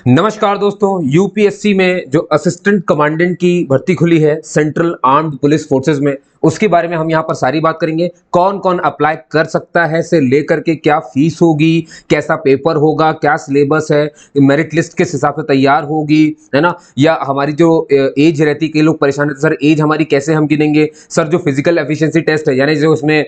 नमस्कार दोस्तों। यूपीएससी में जो असिस्टेंट कमांडेंट की भर्ती खुली है सेंट्रल आर्म्ड पुलिस फोर्सेस में, उसके बारे में हम यहाँ पर सारी बात करेंगे। कौन कौन अप्लाई कर सकता है से लेकर के क्या फीस होगी, कैसा पेपर होगा, क्या सिलेबस है, मेरिट लिस्ट किस हिसाब से तैयार होगी, है ना। या हमारी जो एज रहती है, कई लोग परेशान रहते हैं, सर एज हमारी कैसे हम गिनेंगे, सर जो फिजिकल एफिशिएंसी टेस्ट है यानी जो उसमें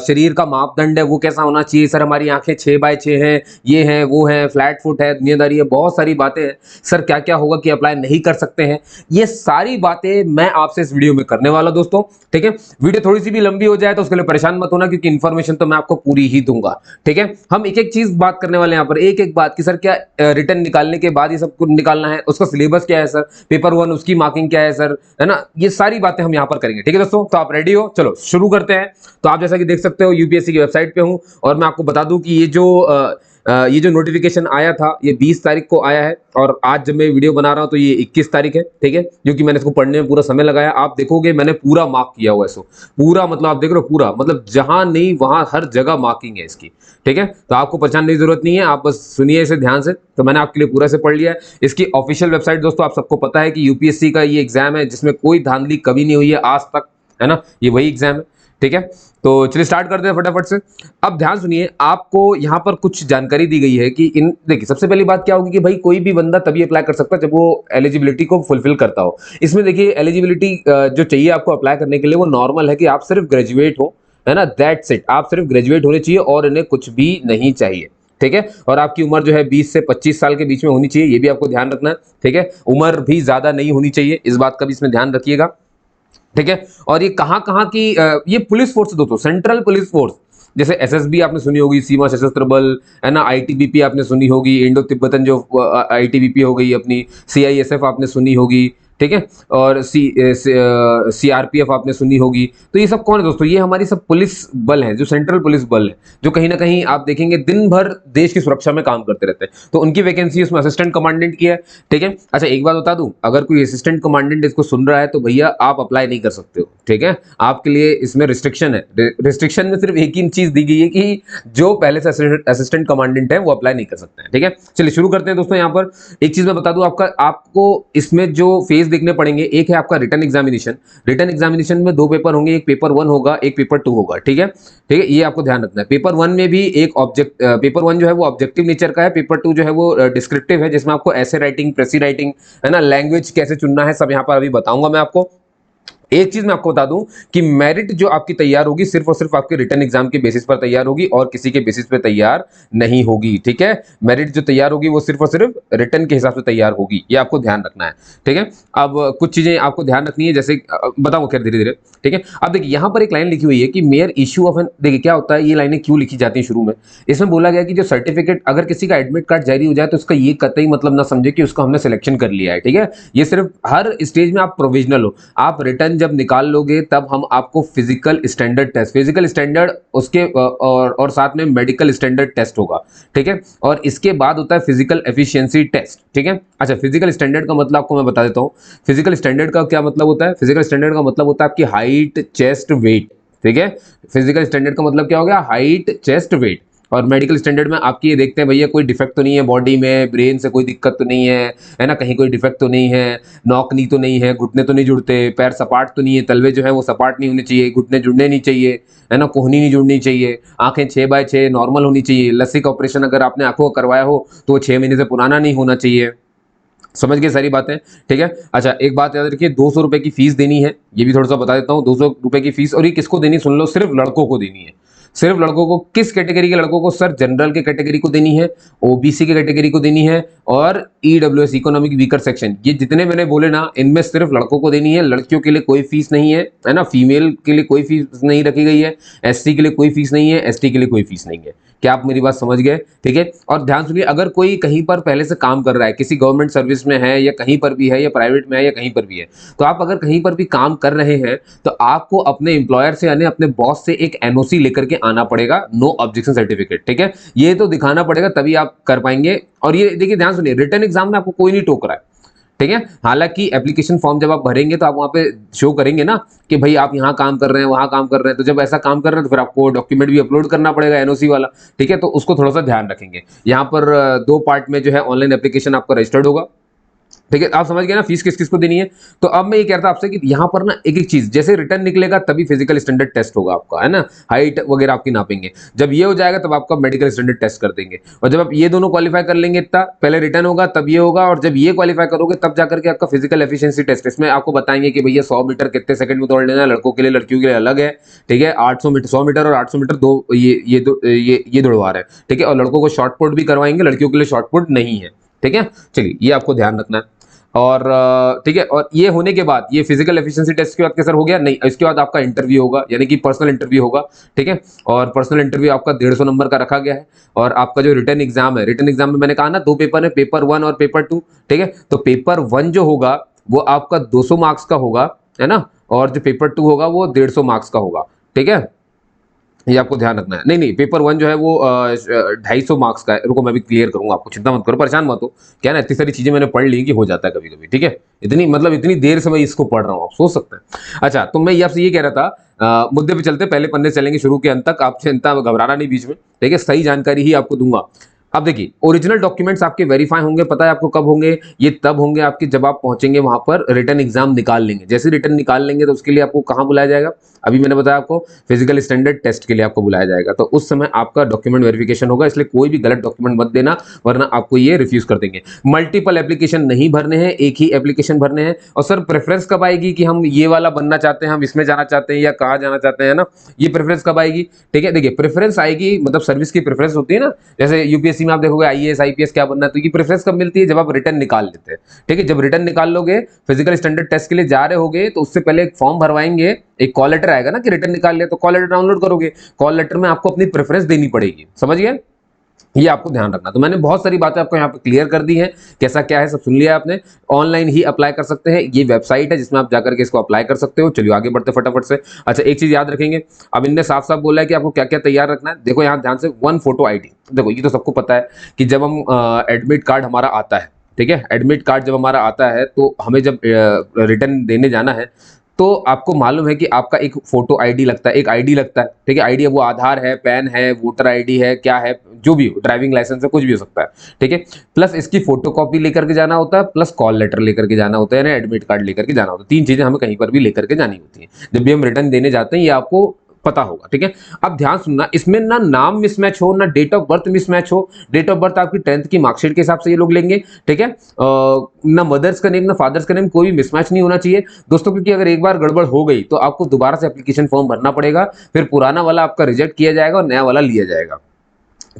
शरीर का मापदंड है वो कैसा होना चाहिए, सर हमारी आंखें 6/6 हैं, ये है वो है, फ्लैट फुट है, दुनियादारी है, बहुत सारी बातें हैं। सर क्या क्या होगा कि अप्लाई नहीं कर सकते हैं, ये सारी बातें मैं आपसे इस वीडियो में करने वाला दोस्तों। ठीक है, वीडियो थोड़ी सी भी लंबी हो जाए तो उसके लिए परेशान मत होना, क्योंकि इन्फॉर्मेशन तो मैं आपको पूरी ही दूंगा। ठीक है, हम एक एक चीज बात करने वाले हैं यहाँ पर, एक एक बात कि सर क्या रिटर्न निकालने के बाद ये सब कुछ निकालना है, उसका सिलेबस क्या है सर, पेपर 1 उसकी मार्किंग क्या है सर, है ना। ये सारी बातें हम यहाँ पर करेंगे। ठीक है दोस्तों, तो आप रेडी हो, चलो शुरू करते हैं। तो आप जैसा कि देख सकते हो यूपीएससी की वेबसाइट पे हूँ, और मैं आपको बता दूं कि ये जो नोटिफिकेशन आया था ये 20 तारीख को आया है, और आज जब मैं वीडियो बना रहा हूं तो ये 21 तारीख है। ठीक है, क्योंकि मैंने इसको पढ़ने में पूरा समय लगाया। आप देखोगे मैंने पूरा मार्क किया हुआ है इसको, पूरा मतलब आप देख रहे हो, पूरा मतलब जहां नहीं वहां हर जगह मार्किंग है इसकी। ठीक है, तो आपको परेशान की जरूरत नहीं है, आप बस सुनिए इसे ध्यान से। तो मैंने आपके लिए पूरा से पढ़ लिया है। इसकी ऑफिशियल वेबसाइट दोस्तों, आप सबको पता है कि यूपीएससी का ये एग्जाम है जिसमें कोई धांधली कभी नहीं हुई है आज तक, है ना। ये वही एग्जाम है। ठीक है, तो चलिए स्टार्ट करते हैं फटाफट से। अब ध्यान सुनिए, आपको यहाँ पर कुछ जानकारी दी गई है कि इन देखिए सबसे पहली बात क्या होगी कि भाई कोई भी बंदा तभी अप्लाई कर सकता है जब वो एलिजिबिलिटी को फुलफिल करता हो। इसमें देखिए एलिजिबिलिटी जो चाहिए आपको अप्लाई करने के लिए वो नॉर्मल है कि आप सिर्फ ग्रेजुएट हो, है ना, दैट्स इट। आप सिर्फ ग्रेजुएट होने चाहिए और इन्हें कुछ भी नहीं चाहिए। ठीक है, और आपकी उम्र जो है 20 से 25 साल के बीच में होनी चाहिए, ये भी आपको ध्यान रखना है। ठीक है, उम्र भी ज्यादा नहीं होनी चाहिए, इस बात का भी इसमें ध्यान रखिएगा। ठीक है, और ये कहाँ कहाँ की ये पुलिस फोर्स है दोस्तों, सेंट्रल पुलिस फोर्स। जैसे एसएसबी आपने सुनी होगी, सीमा सशस्त्र बल, है ना, आईटीबीपी आपने सुनी होगी, इंडो तिब्बतन जो आईटीबीपी हो गई अपनी, सीआईएसएफ आपने सुनी होगी। ठीक है, और सीआरपीएफ आपने सुनी होगी। तो ये सब कौन है दोस्तों, ये हमारी सब पुलिस बल है, जो सेंट्रल पुलिस बल है, जो कहीं ना कहीं आप देखेंगे दिन भर देश की सुरक्षा में काम करते रहते हैं। तो उनकी वैकेंसी उसमें असिस्टेंट कमांडेंट की है। ठीक है, अच्छा एक बात बता दूं, अगर कोई असिस्टेंट कमांडेंट इसको सुन रहा है तो भैया आप अप्लाई नहीं कर सकते हो। ठीक है, आपके लिए इसमें रिस्ट्रिक्शन है। रिस्ट्रिक्शन में सिर्फ एक ही चीज दी गई है कि जो पहले से असिस्टेंट कमांडेंट है वो अप्लाई नहीं कर सकते हैं। ठीक है, चलिए शुरू करते हैं दोस्तों। यहाँ पर एक चीज मैं बता दूं, आपको इसमें जो फेज देखने पड़ेंगे, एक है आपका रिटन एग्जामिनेशन। रिटन एग्जामिनेशन में 2 पेपर होंगे, एक पेपर 1 होगा, एक पेपर 2 होगा। ठीक है, ठीक है, ये आपको ध्यान रखना है। पेपर 1 में भी एक ऑब्जेक्ट, पेपर 1 जो है वो ऑब्जेक्टिव नेचर का है, पेपर 2 जो है वो डिस्क्रिप्टिव है, जिसमें आपको ऐसे राइटिंग, प्रेसी राइटिंग, है ना, लैंग्वेज कैसे चुनना है, सब यहाँ पर अभी बताऊंगा मैं आपको। एक चीज मैं आपको बता दूं कि मेरिट जो आपकी तैयार होगी सिर्फ और सिर्फ आपके रिटन एग्जाम के बेसिस पर तैयार होगी, और किसी के बेसिस पर तैयार नहीं होगी। ठीक है, मेरिट जो तैयार होगी वो सिर्फ और सिर्फ रिटन के हिसाब से तैयार होगी, ये आपको ध्यान रखना है। ठीक है, अब कुछ चीजें आपको ध्यान रखनी है, जैसे बताऊंगा खैर धीरे धीरे। ठीक है, अब देखिए यहाँ पर एक लाइन लिखी हुई है कि मेयर इश्यू ऑफ एन, देखिए क्या होता है, ये लाइनें क्यों लिखी जाती हैं शुरू में। इसमें बोला गया कि जो सर्टिफिकेट, अगर किसी का एडमिट कार्ड जारी हो जाए तो उसका ये कतई मतलब ना समझे कि उसको हमने सिलेक्शन कर लिया है। ठीक है, ये सिर्फ हर स्टेज में आप प्रोविजनल हो, आप रिटर्न जब निकाल लोगे तब हम आपको physical standard test, physical standard उसके और साथ में मेडिकल स्टैंडर्ड टेस्ट होगा। ठीक है, और इसके बाद होता है फिजिकल एफिशिएंसी टेस्ट। ठीक है, अच्छा फिजिकल स्टैंडर्ड का मतलब आपको मैं बता देता हूं। फिजिकल स्टैंडर्ड का क्या मतलब होता है, फिजिकल स्टैंडर्ड का मतलब होता है आपकी हाइट, चेस्ट, वेट। ठीक है, फिजिकल स्टैंडर्ड का मतलब क्या हो गया, हाइट, चेस्ट, वेट। और मेडिकल स्टैंडर्ड में आपकी ये देखते हैं भैया कोई डिफेक्ट तो नहीं है बॉडी में, ब्रेन से कोई दिक्कत तो नहीं है ना, कहीं कोई डिफेक्ट तो नहीं है, नॉक नी तो नहीं है, घुटने तो नहीं जुड़ते, पैर सपाट तो नहीं है, तलवे जो है वो सपाट नहीं होने चाहिए, घुटने जुड़ने नहीं चाहिए, है ना, कोहनी नहीं जुड़नी चाहिए, आंखें 6/6 नॉर्मल होनी चाहिए, लस्सी का ऑपरेशन अगर आपने आंखों का करवाया हो तो वो 6 महीने से पुराना नहीं होना चाहिए। समझ गए सारी बातें। ठीक है, अच्छा एक बात याद रखिए, 200 रुपए की फीस देनी है, ये भी थोड़ा सा बता देता हूँ। 200 रुपए की फीस, और ये किसको देनी, सुन लो, सिर्फ लड़कों को देनी है। सिर्फ लड़कों को, किस कैटेगरी के लड़कों को, सर जनरल के कैटेगरी को देनी है, ओबीसी के कैटेगरी को देनी है, और ईडब्ल्यूएस इकोनॉमिक वीकर सेक्शन, ये जितने मैंने बोले ना इनमें सिर्फ लड़कों को देनी है। लड़कियों के लिए कोई फीस नहीं है ना, फीमेल के लिए कोई फीस नहीं रखी गई है, एससी के लिए कोई फीस नहीं है, एसटी के लिए कोई फीस नहीं है। क्या आप मेरी बात समझ गए। ठीक है, और ध्यान सुनिए, अगर कोई कहीं पर पहले से काम कर रहा है, किसी गवर्नमेंट सर्विस में है या कहीं पर भी है, या प्राइवेट में है या कहीं पर भी है, तो आप अगर कहीं पर भी काम कर रहे हैं तो आपको अपने एम्प्लॉयर से यानी अपने बॉस से एक एनओसी लेकर के आना पड़ेगा, नो ऑब्जेक्शन सर्टिफिकेट। ठीक है, ये तो दिखाना पड़ेगा तभी आप कर पाएंगे। और ये देखिए ध्यान सुनिए, रिटन एग्जाम में आपको कोई नहीं टोक रहा है। ठीक है। हालांकि एप्लीकेशन फॉर्म जब आप भरेंगे तो आप वहां पे शो करेंगे ना कि भाई आप यहाँ काम कर रहे हैं, वहां काम कर रहे हैं, तो जब ऐसा काम कर रहे हैं तो फिर आपको डॉक्यूमेंट भी अपलोड करना पड़ेगा एनओसी वाला। ठीक है, तो उसको थोड़ा सा ध्यान रखेंगे। यहाँ पर दो पार्ट में जो है ऑनलाइन एप्लीकेशन आपका रजिस्टर्ड होगा। ठीक है, आप समझ गए ना फीस किस किस को देनी है। तो अब मैं ये कह रहा था आपसे कि यहाँ पर ना एक एक चीज, जैसे रिटर्न निकलेगा तभी फिजिकल स्टैंडर्ड टेस्ट होगा आपका, है ना, हाइट वगैरह आपकी नापेंगे। जब ये हो जाएगा तब आपका मेडिकल स्टैंडर्ड टेस्ट कर देंगे, और जब आप ये दोनों क्वालिफाई कर लेंगे तब पहले रिटर्न होगा, तब ये होगा, और जब ये क्वालिफाई करोगे तब जाकर के आपका फिजिकल एफिशिएंसी टेस्ट। इसमें आपको बताएंगे कि भैया 100 मीटर कितने सेकंड में दौड़ लेना है, लड़कों के लिए लड़कियों के लिए अलग है। ठीक है, 800 मीटर, 100 मीटर और 800 मीटर दो ये दौड़वा रहे हैं। ठीक है, और लड़कों को शॉर्ट पुट भी करवाएंगे, लड़कियों के लिए शॉर्ट पुट नहीं है। ठीक है, चलिए ये आपको ध्यान रखना है। और ठीक है, और ये होने के बाद ये फिजिकल एफिशिएंसी टेस्ट के बाद क्या सर हो गया? नहीं, इसके बाद आपका इंटरव्यू होगा, यानी कि पर्सनल इंटरव्यू होगा। ठीक है, और पर्सनल इंटरव्यू आपका 150 नंबर का रखा गया है। और आपका जो रिटर्न एग्जाम है, रिटर्न एग्जाम में मैंने कहा ना 2 पेपर है, पेपर 1 और पेपर 2। ठीक है, तो पेपर 1 जो होगा वो आपका 200 मार्क्स का होगा, है ना, और जो पेपर 2 होगा वो 150 मार्क्स का होगा। ठीक है, ये आपको ध्यान रखना है। नहीं नहीं, पेपर 1 जो है वो 250 मार्क्स का है। रुको मैं भी क्लियर करूंगा आपको, चिंता मत करो, परेशान मत हो। क्या ना, इतनी सारी चीजें मैंने पढ़ ली कि हो जाता है कभी कभी। ठीक है, इतनी मतलब इतनी देर से मैं इसको पढ़ रहा हूँ, आप सोच सकते हैं। अच्छा, तो मैं ये आपसे ये कह रहा था, मुद्दे पे चलते, पहले पन्ने से चलेंगे शुरू के अंत तक, आप चिंता घबराना नहीं बीच में। ठीक है, सही जानकारी ही आपको दूंगा। अब देखिए, ओरिजिनल डॉक्यूमेंट्स आपके वेरीफाई होंगे, पता है आपको कब होंगे? ये तब होंगे आपके जब आप पहुंचेंगे वहां पर, रिटर्न एग्जाम निकाल लेंगे। जैसे रिटर्न निकाल लेंगे तो उसके लिए आपको कहां बुलाया जाएगा? अभी मैंने बताया आपको, फिजिकल स्टैंडर्ड टेस्ट के लिए आपको बुलाया जाएगा। तो उस समय आपका डॉक्यूमेंट वेरिफिकेशन होगा, इसलिए कोई भी गलत डॉक्यूमेंट मत देना, वरना आपको ये रिफ्यूज कर देंगे। मल्टीपल एप्लीकेशन नहीं भरने हैं, एक ही एप्लीकेशन भरने हैं। और सर प्रेफरेंस कब आएगी कि हम ये वाला बनना चाहते हैं, हम इसमें जाना चाहते हैं, या कहाँ जाना चाहते हैं ना, ये प्रेफरेंस कब आएगी? ठीक है, देखिए प्रेफरेंस आएगी, मतलब सर्विस की प्रेफरेंस होती है ना, जैसे यूपीएससी में आप देखोगे आईएएस आईपीएस क्या बनना है, तो ये प्रेफरेंस कब मिलती है? जब आप रिटर्न निकाल लेते हैं। ठीक है, जब रिटर्न निकाल लोगे, फिजिकल स्टैंडर्ड टेस्ट के लिए जा रहे होगे, तो उससे पहले एक फॉर्म भरवाएंगे, एक कॉल लेटर आएगा ना कि रिटर्न निकाल लिया, तो कॉल लेटर डाउनलोड करोगे, कॉल लेटर में आपको अपनी प्रेफरेंस देनी पड़ेगी। समझ गए? ये आपको ध्यान रखना। तो मैंने बहुत सारी बातें आपको यहाँ पे क्लियर कर दी हैं, कैसा क्या है सब सुन लिया आपने। ऑनलाइन ही अप्लाई कर सकते हैं, ये वेबसाइट है जिसमें आप जाकर के इसको अप्लाई कर सकते हो। चलिए आगे बढ़ते फटाफट से। अच्छा, एक चीज याद रखेंगे, अब इनने साफ साफ बोला है कि आपको क्या क्या तैयार रखना है। देखो यहाँ ध्यान से, 1 फोटो आईडी। देखो ये तो सबको पता है कि जब हम एडमिट कार्ड हमारा आता है, ठीक है, एडमिट कार्ड जब हमारा आता है तो हमें जब रिटर्न देने जाना है, तो आपको मालूम है कि आपका एक फोटो आईडी लगता है, एक आईडी लगता है। ठीक है, आईडी है वो आधार है, पैन है, वोटर आईडी है, क्या है, जो भी हो, ड्राइविंग लाइसेंस है, कुछ भी हो सकता है। ठीक है, प्लस इसकी फोटोकॉपी लेकर के जाना होता है, प्लस कॉल लेटर लेकर के जाना होता है, यानी एडमिट कार्ड लेकर के जाना होता है। 3 चीजें हमें कहीं पर भी लेकर के जानी होती है जब भी हम रिटर्न देने जाते हैं, ये आपको पता होगा। ठीक है, अब ध्यान सुनना, इसमें ना नाम मिसमैच हो, ना डेट ऑफ बर्थ मिसमैच हो। डेट ऑफ बर्थ आपकी 10th की मार्कशीट के हिसाब से ये लोग लेंगे। ठीक है, ना मदर्स का नेम ना फादर्स का नेम, कोई भी मिसमैच नहीं होना चाहिए दोस्तों, क्योंकि अगर एक बार गड़बड़ हो गई तो आपको दोबारा से एप्लीकेशन फॉर्म भरना पड़ेगा, फिर पुराना वाला आपका रिजेक्ट किया जाएगा और नया वाला लिया जाएगा।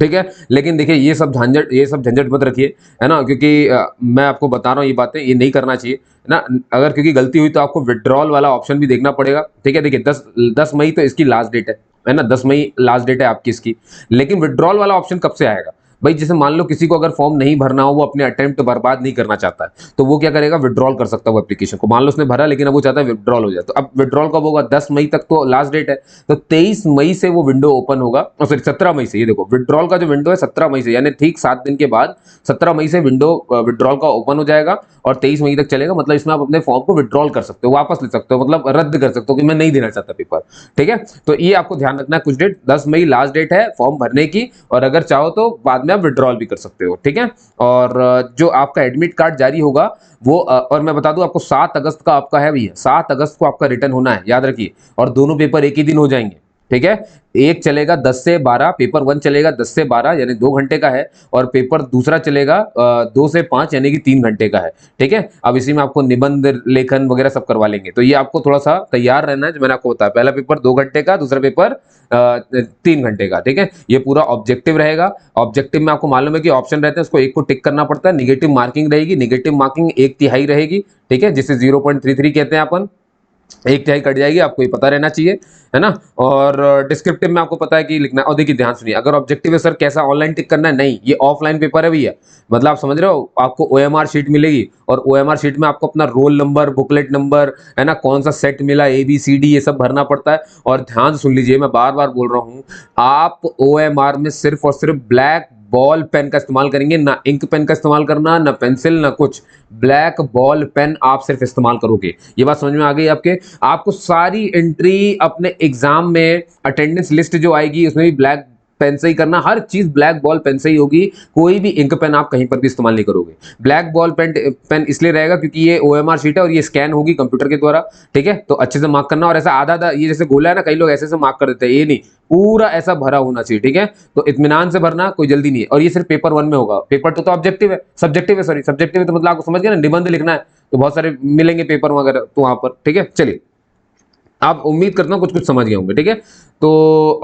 ठीक है, लेकिन देखिए ये सब झंझट, ये सब झंझट मत रखिए, है ना, क्योंकि मैं आपको बता रहा हूँ ये बातें, ये नहीं करना चाहिए, है ना। अगर क्योंकि गलती हुई तो आपको विड्रॉल वाला ऑप्शन भी देखना पड़ेगा। ठीक है, देखिए 10 मई तो इसकी लास्ट डेट है ना, 10 मई लास्ट डेट है आपकी इसकी। लेकिन विड्रॉल वाला ऑप्शन कब से आएगा भाई? जैसे मान लो किसी को अगर फॉर्म नहीं भरना हो, वो अपने अटेम्प्ट बर्बाद नहीं करना चाहता है, तो वो क्या करेगा? विड्रॉल कर सकता है वो एप्लीकेशन को। मान लो उसने भरा लेकिन अब वो चाहता है विड्रॉल हो जाए, तो अब विड्रॉल कब होगा? 10 मई तक तो लास्ट डेट है, तो 23 मई से वो विंडो ओपन होगा, सॉरी 17 मई से। ये देखो विड्रॉल का जो विंडो है 17 मई से, यानी ठीक 7 दिन के बाद 17 मई से विंडो विड्रॉल का ओपन हो जाएगा और 23 मई तक चलेगा। मतलब इसमें आप अपने फॉर्म को विड्रॉल कर सकते हो, वापस ले सकते हो, मतलब रद्द कर सकते हो कि मैं नहीं देना चाहता पेपर। ठीक है, तो ये आपको ध्यान रखना है। कुछ डेट 10 मई लास्ट डेट है फॉर्म भरने की, और अगर चाहो तो बाद में आप विड्रॉल भी कर सकते हो। ठीक है, और जो आपका एडमिट कार्ड जारी होगा वो और मैं बता दूं आपको 7 अगस्त का आपका है भैया, 7 अगस्त को आपका रिटर्न होना है, याद रखिए। और दोनों पेपर एक ही दिन हो जाएंगे। ठीक है, एक चलेगा 10 से 12, पेपर 1 चलेगा 10 से 12 यानी 2 घंटे का है, और पेपर दूसरा चलेगा 2 से 5 यानी कि 3 घंटे का है। ठीक है, अब इसी में आपको निबंध लेखन वगैरह सब करवा लेंगे, तो ये आपको थोड़ा सा तैयार रहना है। जो मैंने आपको बताया, पहला पेपर 2 घंटे का, दूसरा पेपर 3 घंटे का। ठीक है, ये पूरा ऑब्जेक्टिव रहेगा। ऑब्जेक्टिव में आपको मालूम है कि ऑप्शन रहते हैं, उसको एक को टिक करना पड़ता है। निगेटिव मार्किंग रहेगी, निगेटिव मार्किंग 1/3 रहेगी। ठीक है, जिसे 0.33 कहते हैं अपन, 1/3 कट जाएगी, आपको ये पता रहना चाहिए, है ना। और डिस्क्रिप्टिव में आपको पता है कि लिखना है। और देखिए ध्यान सुनिए, अगर ऑब्जेक्टिव है सर कैसा ऑनलाइन टिक करना है, नहीं, ये ऑफलाइन पेपर है भैया। मतलब आप समझ रहे हो, आपको ओएमआर शीट मिलेगी, और ओएमआर शीट में आपको अपना रोल नंबर, बुकलेट नंबर, है ना, कौन सा सेट मिला, ABCD ये सब भरना पड़ता है। और ध्यान से सुन लीजिए, मैं बार बार बोल रहा हूँ, आप ओएमआर में सिर्फ और सिर्फ ब्लैक बॉल पेन का इस्तेमाल करेंगे, ना इंक पेन का इस्तेमाल करना, ना पेंसिल, ना कुछ। ब्लैक बॉल पेन आप सिर्फ इस्तेमाल करोगे। ये बात समझ में आ गई आपके? आपको सारी एंट्री अपने एग्जाम में अटेंडेंस लिस्ट जो आएगी उसमें भी ब्लैक पेन से ही करना, हर चीज ब्लैक बॉल पेन से ही होगी, कोई भी इंक पेन आप कहीं पर भी इस्तेमाल नहीं करोगे। ब्लैक बॉल पेन इसलिए रहेगा क्योंकि ये ओएमआर शीट है और ये स्कैन होगी कंप्यूटर के द्वारा, ठीक है? तो अच्छे से मार्क करना, और ऐसा आधा आधा ये जैसे गोला है ना, कई लोग ऐसे से मार्क कर देते हैं, ये नहीं, पूरा ऐसा भरा होना चाहिए, ठीक है? तो इत्मीनान से भरना, कोई जल्दी नहीं है। और ये सिर्फ पेपर 1 में होगा, पेपर 2 तो ऑब्जेक्टिव है, सब्जेक्टिव है, सॉरी सब्जेक्टिव है, तो मतलब आपको समझ गया ना, निबंध लिखना है तो बहुत सारे मिलेंगे पेपर वगैरह तो वहां पर, ठीक है? चलिए, आप उम्मीद करता हूँ कुछ कुछ समझ गए होंगे, ठीक है? तो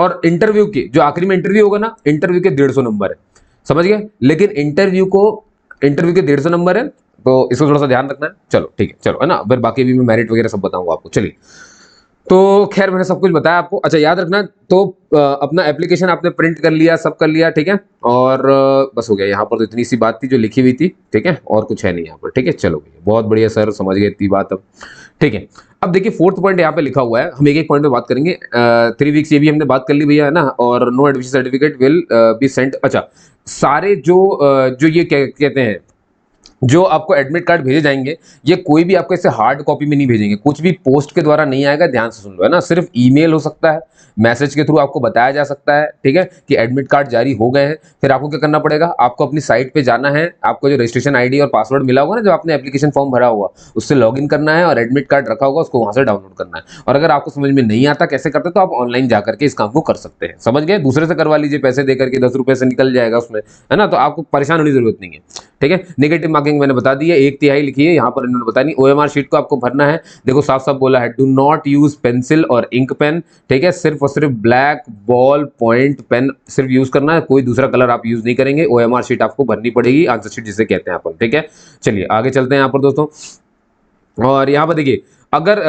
और इंटरव्यू की जो आखिरी में इंटरव्यू होगा ना, इंटरव्यू के 150 नंबर है, समझ गए? लेकिन इंटरव्यू के 150 नंबर है, तो इसको थोड़ा सा ध्यान रखना है। चलो ठीक है, चलो, है ना? फिर बाकी भी मैं मेरिट वगैरह सब बताऊंगा आपको। चलिए, तो खैर मैंने सब कुछ बताया आपको। अच्छा, याद रखना, तो अपना एप्लीकेशन आपने प्रिंट कर लिया, सब कर लिया, ठीक है? और बस हो गया। यहाँ पर तो इतनी सी बात थी जो लिखी हुई थी, ठीक है? और कुछ है नहीं यहाँ पर, ठीक है? चलो भैया, बहुत बढ़िया सर, समझ गए इतनी बात अब, ठीक है? अब देखिए, फोर्थ पॉइंट यहाँ पे लिखा हुआ है, हम एक एक पॉइंट पे बात करेंगे। 3 वीक्स ये भी हमने बात कर ली भैया, है ना? और no admission certificate will be sent. अच्छा, सारे जो ये कहते हैं, जो आपको एडमिट कार्ड भेजे जाएंगे, ये कोई भी आपको ऐसे हार्ड कॉपी में नहीं भेजेंगे, कुछ भी पोस्ट के द्वारा नहीं आएगा, ध्यान से सुन लो, है ना? सिर्फ ईमेल हो सकता है, मैसेज के थ्रू आपको बताया जा सकता है, ठीक है, कि एडमिट कार्ड जारी हो गए हैं। फिर आपको क्या करना पड़ेगा? आपको अपनी साइट पे जाना है, आपको जो रजिस्ट्रेशन आईडी और पासवर्ड मिला होगा ना, जब आपने एप्लीकेशन फॉर्म भरा हुआ, उससे लॉगिन करना है, और एडमिट कार्ड रखा होगा उसको वहां से डाउनलोड करना है। और अगर आपको समझ में नहीं आता कैसे करते, तो आप ऑनलाइन जाकर के इस काम को कर सकते हैं, समझ गए? दूसरे से करवा लीजिए, पैसे देकर के 10 रुपए से निकल जाएगा उसमें, है ना? तो आपको परेशान होने की जरूरत नहीं है, ठीक है? नेगेटिव मार्किंग मैंने बता दी है, 1/3 लिखी है यहाँ पर, इन्होंने बता नहीं। ओएमआर शीट को आपको भरना है, देखो साफ साफ बोला है, डू नॉट यूज पेंसिल और इंक पेन, ठीक है? सिर्फ और सिर्फ ब्लैक बॉल पॉइंट पेन सिर्फ यूज करना है, कोई दूसरा कलर आप यूज नहीं करेंगे। ओएमआर शीट आपको भरनी पड़ेगी, आंसर शीट जिसे कहते हैं अपन, ठीक है? चलिए आगे चलते हैं यहाँ पर दोस्तों। और यहाँ पर देखिए, अगर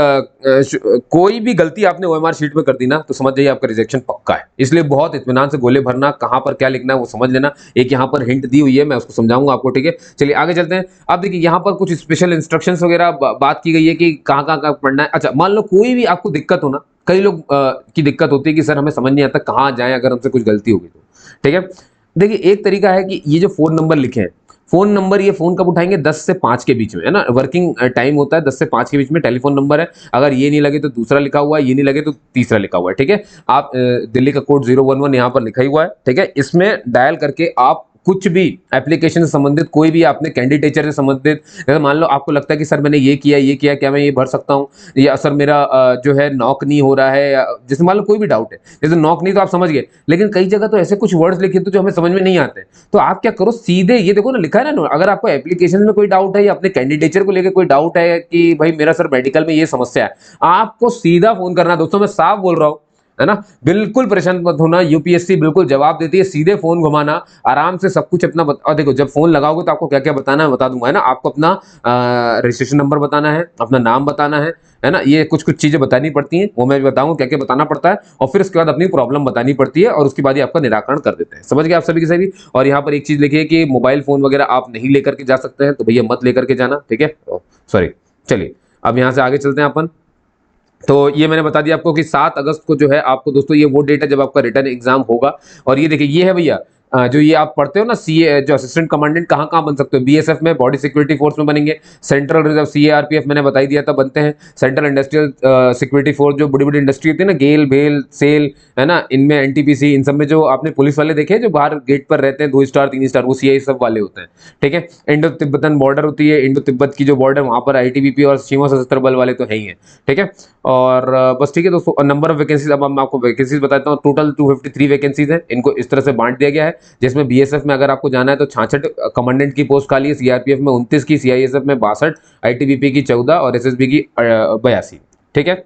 कोई भी गलती आपने ओएमआर शीट में कर दी ना, तो समझ जाइए आपका रिजेक्शन पक्का है। इसलिए बहुत इत्मीनान से गोले भरना, कहां पर क्या लिखना है वो समझ लेना। एक यहाँ पर हिंट दी हुई है, मैं उसको समझाऊंगा आपको, ठीक है? चलिए आगे चलते हैं। अब देखिए, यहाँ पर कुछ स्पेशल इंस्ट्रक्शंस वगैरह बात की गई है कि कहाँ कहाँ कहाँ पढ़ना है। अच्छा, मान लो कोई भी आपको दिक्कत हो ना, कई लोग की दिक्कत होती है कि सर हमें समझ नहीं आता कहाँ जाए अगर हमसे कुछ गलती होगी तो, ठीक है? देखिए, एक तरीका है कि ये जो फोन नंबर लिखे हैं, फोन नंबर, ये फोन कब उठाएंगे? 10 से 5 के बीच में, है ना? वर्किंग टाइम होता है 10 से 5 के बीच में, टेलीफोन नंबर है। अगर ये नहीं लगे तो दूसरा लिखा हुआ है, ये नहीं लगे तो तीसरा लिखा हुआ है, ठीक है? आप दिल्ली का कोड 011 यहाँ पर लिखा ही हुआ है, ठीक है? इसमें डायल करके आप कुछ भी एप्लीकेशन से संबंधित, कोई भी आपने कैंडिडेचर से संबंधित, जैसे मान लो आपको लगता है कि सर मैंने ये किया, क्या मैं ये भर सकता हूँ? या सर मेरा जो है नॉक नहीं हो रहा है, जैसे मान लो कोई भी डाउट है, जैसे नॉक नहीं तो आप समझ गए, लेकिन कई जगह तो ऐसे कुछ वर्ड्स लिखे तो जो हमें समझ में नहीं आते, तो आप क्या करो, सीधे ये देखो ना, लिखा है ना, अगर आपको एप्लीकेशन में कोई डाउट है या अपने कैंडिडेचर को लेकर कोई डाउट है कि भाई मेरा सर मेडिकल में ये समस्या है, आपको सीधा फोन करना। दोस्तों मैं साफ बोल रहा हूँ, है ना? बिल्कुल परेशान मत होना, यूपीएससी बिल्कुल जवाब देती है, सीधे फोन घुमाना, आराम से सब कुछ अपना और देखो, जब फोन लगाओगे तो आपको क्या क्या बताना है बता दूंगा, है ना? आपको अपना रजिस्ट्रेशन नंबर बताना है, अपना नाम बताना है ना? ये कुछ कुछ चीजें बतानी पड़ती हैं, वो मैं बताऊंगा क्या क्या बताना पड़ता है, और फिर उसके बाद अपनी प्रॉब्लम बतानी पड़ती है, और उसके बाद ही आपका निराकरण कर देते हैं। समझ गए आप सभी के सभी? और यहाँ पर एक चीज लिखिए कि मोबाइल फोन वगैरह आप नहीं लेकर के जा सकते हैं, तो भैया मत लेकर के जाना, ठीक है? सॉरी। चलिए, अब यहाँ से आगे चलते हैं अपन। तो ये मैंने बता दिया आपको कि 7 अगस्त को जो है आपको दोस्तों, ये वो डेट है जब आपका रिटर्न एग्जाम होगा। और ये देखिए, ये है भैया, जो ये आप पढ़ते हो ना, सीए जो असिस्टेंट कमांडेंट, कहाँ कहाँ बन सकते हो? बीएसएफ में, बॉडी सिक्योरिटी फोर्स में बनेंगे, सेंट्रल रिजर्व सीएआरपीएफ मैंने बता ही दिया था बनते हैं, सेंट्रल इंडस्ट्रियल सिक्योरिटी फोर्स, जो बड़ी बड़ी इंडस्ट्री होती है ना, गेल भेल सेल, है ना, इनमें एनटीपीसी, इन सब में जो आपने पुलिस वाले देखे हैं जो बाहर गेट पर रहते हैं, 2 स्टार 3 स्टार, वो सीआई सब वाले होते हैं, ठीक है? इंडो तिब्बतन बॉर्डर होती है, इंडो तिब्बत की जो बॉर्डर, वहां पर आईटीबीपी और सीमा सशस्त्र बल वाले तो है ही है, ठीक है? और बस ठीक है दोस्तों, नंबर ऑफ वैकेंसीज, अब मैं आपको वैकेंसीज बताता हूँ। टोटल 253 वैकेंसीज हैं, इनको इस तरह से बांट दिया गया है, जिसमें बीएसएफ में अगर आपको जाना है तो 66 कमांडेंट की पोस्ट खाली है, सीआरपीएफ में 29 की, सीआईएसएफ में 62, आईटीबीपी की 14 और एसएसबी की 82, ठीक है?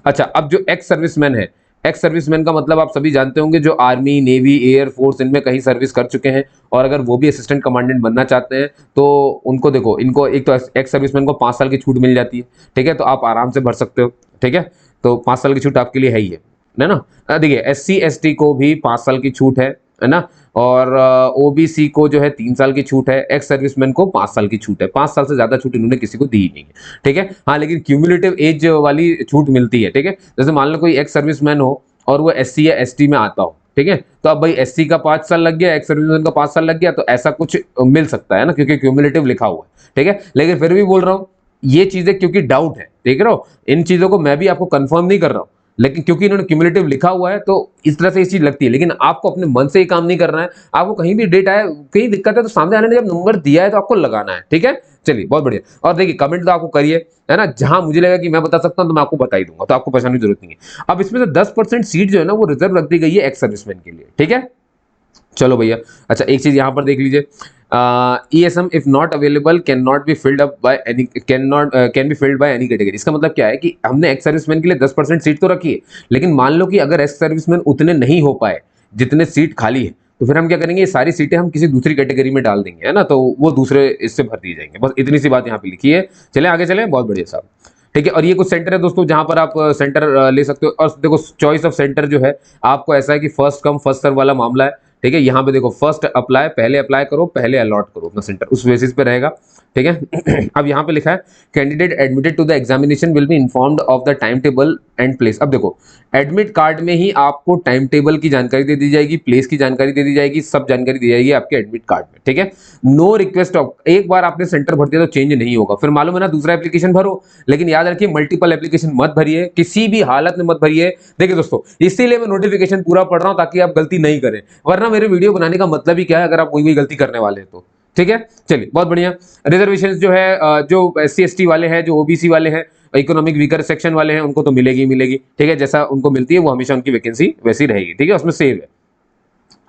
अच्छा, अब जो एक्स सर्विसमैन है, एक्स सर्विसमैन का मतलब आप सभी जानते होंगे, जो आर्मी, नेवी, एयर फोर्स, इनमें कहीं सर्विस कर चुके हैं, और अगर वो भी असिस्टेंट कमांडेंट बनना चाहते हैं, तो उनको देखो, इनको एक तो एक्स सर्विसमैन को 5 साल की छूट मिल जाती है, ठीक है? तो आप आराम से भर सकते हो, ठीक है? तो 5 साल की छूट आपके लिए है ही है ना? देखिए, एससी एसटी को भी 5 साल की छूट है ना? और ओबीसी को जो है 3 साल की छूट है, एक्स सर्विसमैन को 5 साल की छूट है। 5 साल से ज्यादा छूट इन्होंने किसी को दी ही नहीं है, ठीक है? हाँ, लेकिन क्यूमुलेटिव एज वाली छूट मिलती है, ठीक है? जैसे मान लो कोई एक्स सर्विसमैन हो और वो एससी या एसटी में आता हो, ठीक है। तो अब भाई एससी का 5 साल लग गया, एक्स सर्विसमैन का 5 साल लग गया, तो ऐसा कुछ मिल सकता है ना, क्योंकि क्यूमुलेटिव लिखा हुआ है, ठीक है। लेकिन फिर भी बोल रहा हूं ये चीजें क्योंकि डाउट है, देख रहे हो, इन चीजों को मैं भी आपको कंफर्म नहीं कर रहा हूं, लेकिन क्योंकि इन्होंने क्यूमुलेटिव लिखा हुआ है तो इस तरह से ये चीज लगती है। लेकिन आपको अपने मन से ही काम नहीं करना है, आपको कहीं भी डेट आए, कहीं दिक्कत है तो सामने वाले ने जब नंबर दिया है तो आपको लगाना है, ठीक है। चलिए बहुत बढ़िया। और देखिए कमेंट तो आपको करिए, है ना, जहां मुझे लगा कि मैं बता सकता हूं तो मैं आपको बता ही दूंगा, तो आपको परेशानी की जरूरत नहीं है। अब इसमें से 10% सीट जो है ना वो रिजर्व रख दी गई है एक्स सर्विसमैन के लिए, ठीक है। चलो भैया, अच्छा एक चीज यहां पर देख लीजिए, ESM if not available can not be filled up by any, can be filled by any category. इसका मतलब क्या है कि हमने एक्स सर्विसमैन के लिए 10% सीट तो रखी है, लेकिन मान लो कि अगर एक्स सर्विसमैन उतने नहीं हो पाए जितने सीट खाली है, तो फिर हम क्या करेंगे, ये सारी सीटें हम किसी दूसरी कैटेगरी में डाल देंगे, है ना, तो वो दूसरे इससे भर दिए जाएंगे। बस इतनी सी बात यहाँ पे लिखी है। चले आगे चले, बहुत बढ़िया साहब, ठीक है। और ये कुछ सेंटर है दोस्तों जहां पर आप सेंटर ले सकते हो। और देखो चॉइस ऑफ सेंटर जो है आपको ऐसा है कि फर्स्ट कम फर्स्ट सर्व वाला मामला है, ठीक है। यहाँ पे देखो फर्स्ट अप्लाई, पहले अप्लाई करो, पहले अलॉट करो अपना सेंटर, उस बेसिस पे रहेगा, ठीक है। अब यहाँ पे लिखा है candidate admitted to the examination will be informed of the time table and place. अब देखो एडमिट कार्ड में ही आपको टाइम टेबल की जानकारी दे दी जाएगी, प्लेस की जानकारी दे दी जाएगी, सब जानकारी दी जाएगी आपके एडमिट कार्ड में, ठीक है। नो रिक्वेस्ट ऑफ, एक बार आपने सेंटर भर दिया तो चेंज नहीं होगा, फिर मालूम है ना दूसरा एप्लीकेशन भरो। लेकिन याद रखिए मल्टीपल एप्लीकेशन मत भरिए, किसी भी हालत में मत भरिए। देखिए दोस्तों इसीलिए मैं नोटिफिकेशन पूरा पढ़ रहा हूं ताकि आप गलती नहीं करें, वरना मेरे वीडियो बनाने का मतलब ही क्या है अगर आप कोई भी गलती करने वाले हैं तो, ठीक है। चलिए बहुत बढ़िया। रिजर्वेशन जो है जो SC ST वाले हैं, जो OBC वाले हैं, इकोनॉमिक वीकर सेक्शन वाले हैं, उनको तो मिलेगी मिलेगी, ठीक है। जैसा उनको मिलती है वो हमेशा उनकी वैकेंसी वैसी रहेगी, ठीक है, उसमें सेव है।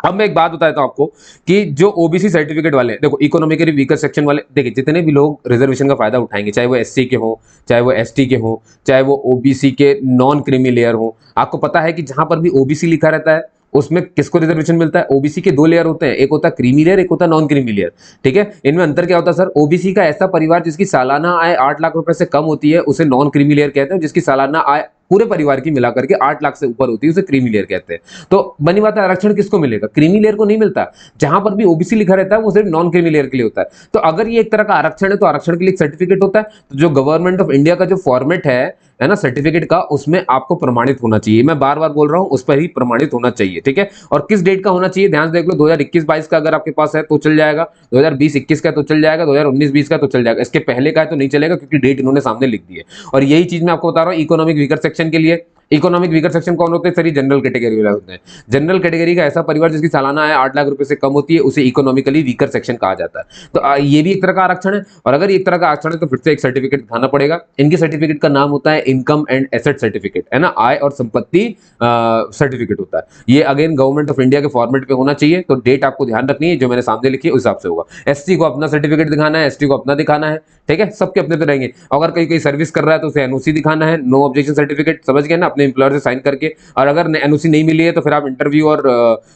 अब मैं एक बात बताता हूं आपको कि जो OBC सर्टिफिकेट वाले, देखो इकोनॉमिकली वीकर सेक्शन वाले, देखिए जितने भी लोग रिजर्वेशन का फायदा उठाएंगे, चाहे वो SC के हो, चाहे वो ST के हो, चाहे वो OBC के नॉन क्रीमी लेयर हो, आपको पता है कि जहां पर भी OBC लिखा रहता है उसमें किसको रिजर्वेशन मिलता है। OBC के 2 लेयर होते हैं, एक होता है क्रीमी लेयर, एक होता है नॉन क्रीमी लेयर, ठीक है। इनमें अंतर क्या होता है सर, OBC का ऐसा परिवार जिसकी सालाना आय 8 लाख रुपए से कम होती है उसे नॉन क्रीमी लेयर कहते हैं, जिसकी सालाना आय पूरे परिवार की मिलाकर के 8 लाख से ऊपर होती है उसे क्रीमी लेयर कहते हैं। तो बनी बात है, आरक्षण किसको मिलेगा, क्रीमी लेयर को नहीं मिलता। जहां पर भी OBC लिखा रहता है वो सिर्फ नॉन क्रीमी लेयर के लिए होता है। तो अगर ये एक तरह का आरक्षण है तो आरक्षण के लिए एक सर्टिफिकेट होता है। तो जो गवर्नमेंट ऑफ इंडिया का जो फॉर्मेट है ना सर्टिफिकेट का, उसमें आपको प्रमाणित होना चाहिए। मैं बार बार बोल रहा हूं उस पर ही प्रमाणित होना चाहिए, ठीक है। और किस डेट का होना चाहिए ध्यान से देख लो, 2021-22 का अगर आपके पास है तो चल जाएगा, 2020-21 का तो चल जाएगा, 2019-20 का तो चल जाएगा, इसके पहले का है तो नहीं चलेगा क्योंकि डेट इन्होंने सामने लिख दी है। और यही चीज मैं आपको बता रहा हूं इकोनॉमिक वीकर सेक्शन के लिए। इकोनॉमिक वीकर सेक्शन कौन होते हैं सर, जनरल कैटेगरी वाले होते हैं। जनरल कैटेगरी का ऐसा परिवार जिसकी सालाना आय 8 लाख रुपए से कम होती है उसे इकोनॉमिकली वीकर सेक्शन कहा जाता है। तो ये भी एक तरह का आरक्षण है। और अगर एक तरह का आरक्षण है तो फिर से एक सर्टिफिकेट दिखाना पड़ेगा। इनके सर्टिफिकेट का नाम होता है इनकम एंड एसेट सर्टिफिकेट, है ना, आय और संपत्ति सर्टिफिकेट होता है। ये अगेन गवर्नमेंट ऑफ इंडिया के फॉर्मेट पे होना चाहिए। तो डेट आपको ध्यान रखनी है, जो मैंने सामने लिखी है उस हिसाब से होगा। SC को अपना सर्टिफिकेट दिखाना है, ST को अपना दिखाना है, ठीक है, सबके अपने पे रहेंगे। अगर कोई सर्विस कर रहा है तो उसे NOC दिखाना है, नो ऑब्जेक्शन सर्टिफिकेट, समझ गए ना, अपने एम्प्लॉयर से साइन करके। और अगर NOC नहीं मिली है तो फिर आप इंटरव्यू और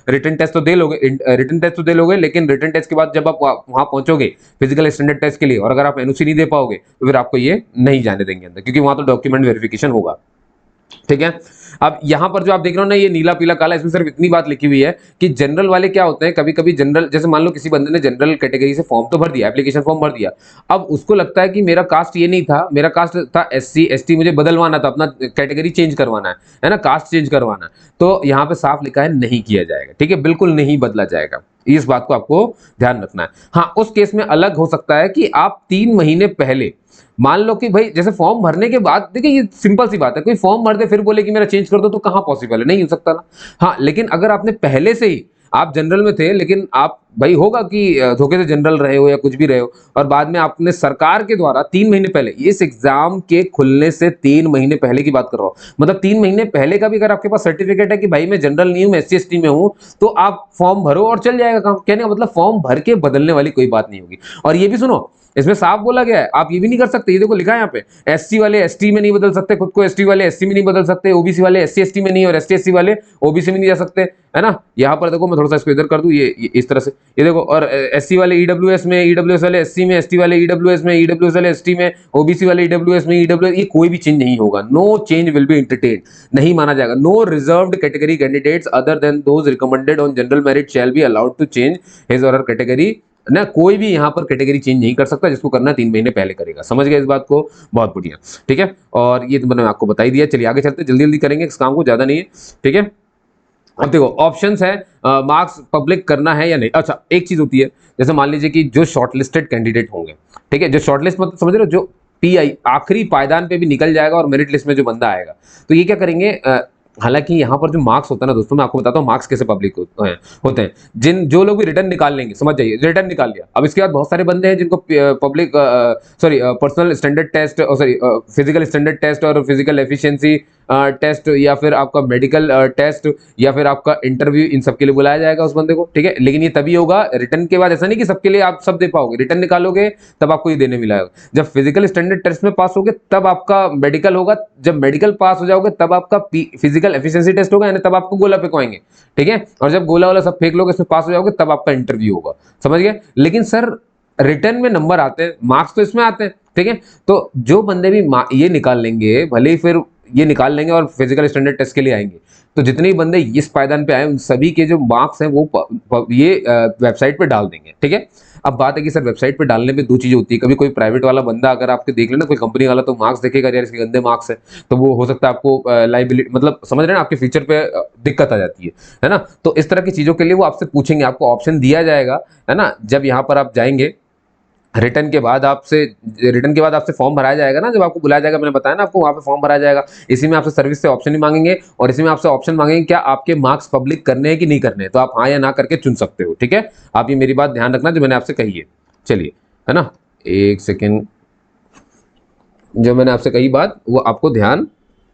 रिटन टेस्ट तो दे लोगे, रिटन टेस्ट तो दे लोगे, लेकिन रिटन टेस्ट के बाद जब आप वहां पहुंचोगे फिजिकल स्टैंडर्ड टेस्ट के लिए, और अगर आप NOC नहीं दे पाओगे तो फिर आपको ये नहीं जाने देंगे अंदर, क्योंकि वहां तो डॉक्यूमेंट वेरिफिकेशन होगा, ठीक है। अब यहां पर जो आप देख रहे हो ना ये नीला पीला काला, इसमें सिर्फ इतनी बात लिखी हुई है कि जनरल वाले क्या होते हैं, कभी कभी जनरल, जैसे मान लो किसी बंदे ने जनरल कैटेगरी से फॉर्म तो भर दिया, एप्लीकेशन फॉर्म भर दिया, अब उसको लगता है कि मेरा कास्ट ये नहीं था, मेरा कास्ट था SC ST, मुझे बदलवाना था, अपना कैटेगरी चेंज करवाना है ना, कास्ट चेंज करवाना है, तो यहाँ पे साफ लिखा है नहीं किया जाएगा, ठीक है, बिल्कुल नहीं बदला जाएगा। इस बात को आपको ध्यान रखना है। हाँ उस केस में अलग हो सकता है कि आप 3 महीने पहले, मान लो कि भाई जैसे फॉर्म भरने के बाद, देखिए ये सिंपल सी बात है, कोई फॉर्म भर दे फिर बोले कि मेरा चेंज कर दो, तो कहां पॉसिबल है, नहीं हो सकता ना। हाँ लेकिन अगर आपने पहले से ही, आप जनरल में थे लेकिन आप भाई होगा कि धोखे से जनरल रहे हो या कुछ भी रहे हो, और बाद में आपने सरकार के द्वारा 3 महीने पहले, इस एग्जाम के खुलने से 3 महीने पहले की बात कर रहा हूं, मतलब 3 महीने पहले का भी अगर आपके पास सर्टिफिकेट है कि भाई मैं जनरल नहीं हूं, मैं SC ST में हूं, तो आप फॉर्म भरो और चल जाएगा काम। कहने का मतलब फॉर्म भर के बदलने वाली कोई बात नहीं होगी। और ये भी सुनो, इसमें साफ बोला गया है आप ये भी नहीं कर सकते, ये देखो लिखा है यहाँ पे, SC वाले ST में नहीं बदल सकते खुद को, ST वाले SC में नहीं बदल सकते, OBC वाले SC ST में नहीं, और ST SC वाले OBC में नहीं जा सकते, है ना। यहाँ पर देखो मैं थोड़ा सा इसको इधर कर दूं, ये इस तरह से, ये देखो, और SC वाले EWS में, EWS वाले SC में, ST वाले EWS में, EWS वाले ST में, OBC वाले EWS में, EWS, ये कोई भी चेंज नहीं होगा, no change will be entertained, नहीं माना जाएगा। No reserved category candidates other than those recommended on general merit shall be allowed to change his or her category, ना कोई भी यहाँ पर कैटेगरी चेंज नहीं कर सकता, जिसको करना 3 महीने पहले करेगा। समझ गए इस बात को, बहुत बढ़िया, ठीक है। और ये तो मैंने आपको बता ही दिया। चलिए आगे चलते, जल्दी जल्दी करेंगे इस काम को, ज्यादा नहीं है, ठीक है। अब देखो ऑप्शंस है, मार्क्स पब्लिक करना है या नहीं। अच्छा, एक चीज होती है, जैसे मान लीजिए कि जो शॉर्टलिस्टेड कैंडिडेट होंगे, ठीक है, जो शॉर्टलिस्ट मतलब समझ रहे हो, जो पीआई आखिरी पायदान पे भी निकल जाएगा और मेरिट लिस्ट में जो बंदा आएगा, तो ये क्या करेंगे, हालांकि यहाँ पर जो मार्क्स होता है ना दोस्तों, मैं आपको बताता हूँ मार्क्स कैसे पब्लिक होते हैं। जिन जो लोग भी रिटर्न निकाल लेंगे, समझ जाइए, रिटर्न निकाल लिया, अब इसके बाद बहुत सारे बंदे हैं जिनको public sorry personal standard test, sorry physical standard test और फिजिकल एफिशिएंसी टेस्ट, या फिर आपका मेडिकल टेस्ट, या फिर आपका इंटरव्यू, इन सब के लिए बुलाया जाएगा उस बंदे को, ठीक है। लेकिन ये तभी होगा रिटर्न के बाद, ऐसा नहीं कि सबके लिए आप सब दे पाओगे, रिटर्न निकालोगे तब आपको ये देने मिला होगा। जब फिजिकल स्टैंडर्ड टेस्ट में पास होगे तब आपका मेडिकल होगा, जब मेडिकल पास हो जाओगे तब आपका फिजिकल एफिशिएंसी टेस्ट होगा, यानी तब आपको गोला फेंकवाएंगे, ठीक है। और जब गोला वाला सब फेंक लोगे, इसमें पास हो जाओगे, तब आपका इंटरव्यू होगा, समझ गए। लेकिन सर रिटर्न में नंबर आते हैं, मार्क्स तो इसमें आते हैं, ठीक है। तो जो बंदे भी ये निकाल लेंगे, भले ही फिर ये निकाल लेंगे और फिजिकल स्टैंडर्ड टेस्ट के लिए आएंगे, तो जितने भी बंदे इस पायदान पे आए उन सभी के जो मार्क्स हैं वो ये वेबसाइट पे डाल देंगे, ठीक है। अब बात है कि सर वेबसाइट पे डालने में दो चीजें होती है, कभी कोई प्राइवेट वाला बंदा अगर आपके देख लेना, कोई कंपनी वाला, तो मार्क्स देखेगा यार इसके गंदे मार्क्स है, तो वो हो सकता है आपको लाइबिलिटी, मतलब समझ रहे हैं ना, आपके फ्यूचर पे दिक्कत आ जाती है ना। तो इस तरह की चीजों के लिए वो आपसे पूछेंगे, आपको ऑप्शन दिया जाएगा, है ना। जब यहाँ पर आप जाएंगे रिटर्न के बाद आपसे फॉर्म भराया जाएगा ना, जब आपको बुलाया जाएगा, मैंने बताया ना आपको, वहां पे फॉर्म भराया जाएगा, इसी में आपसे सर्विस से ऑप्शन ही मांगेंगे, और इसी में आपसे ऑप्शन मांगेंगे क्या आपके मार्क्स पब्लिक करने हैं कि नहीं करने हैं, तो आप हाँ या ना करके चुन सकते हो, ठीक है। आप ये मेरी बात ध्यान रखना जो मैंने आपसे कही है। चलिए, है ना, एक सेकेंड, जो मैंने आपसे कही बात वो आपको ध्यान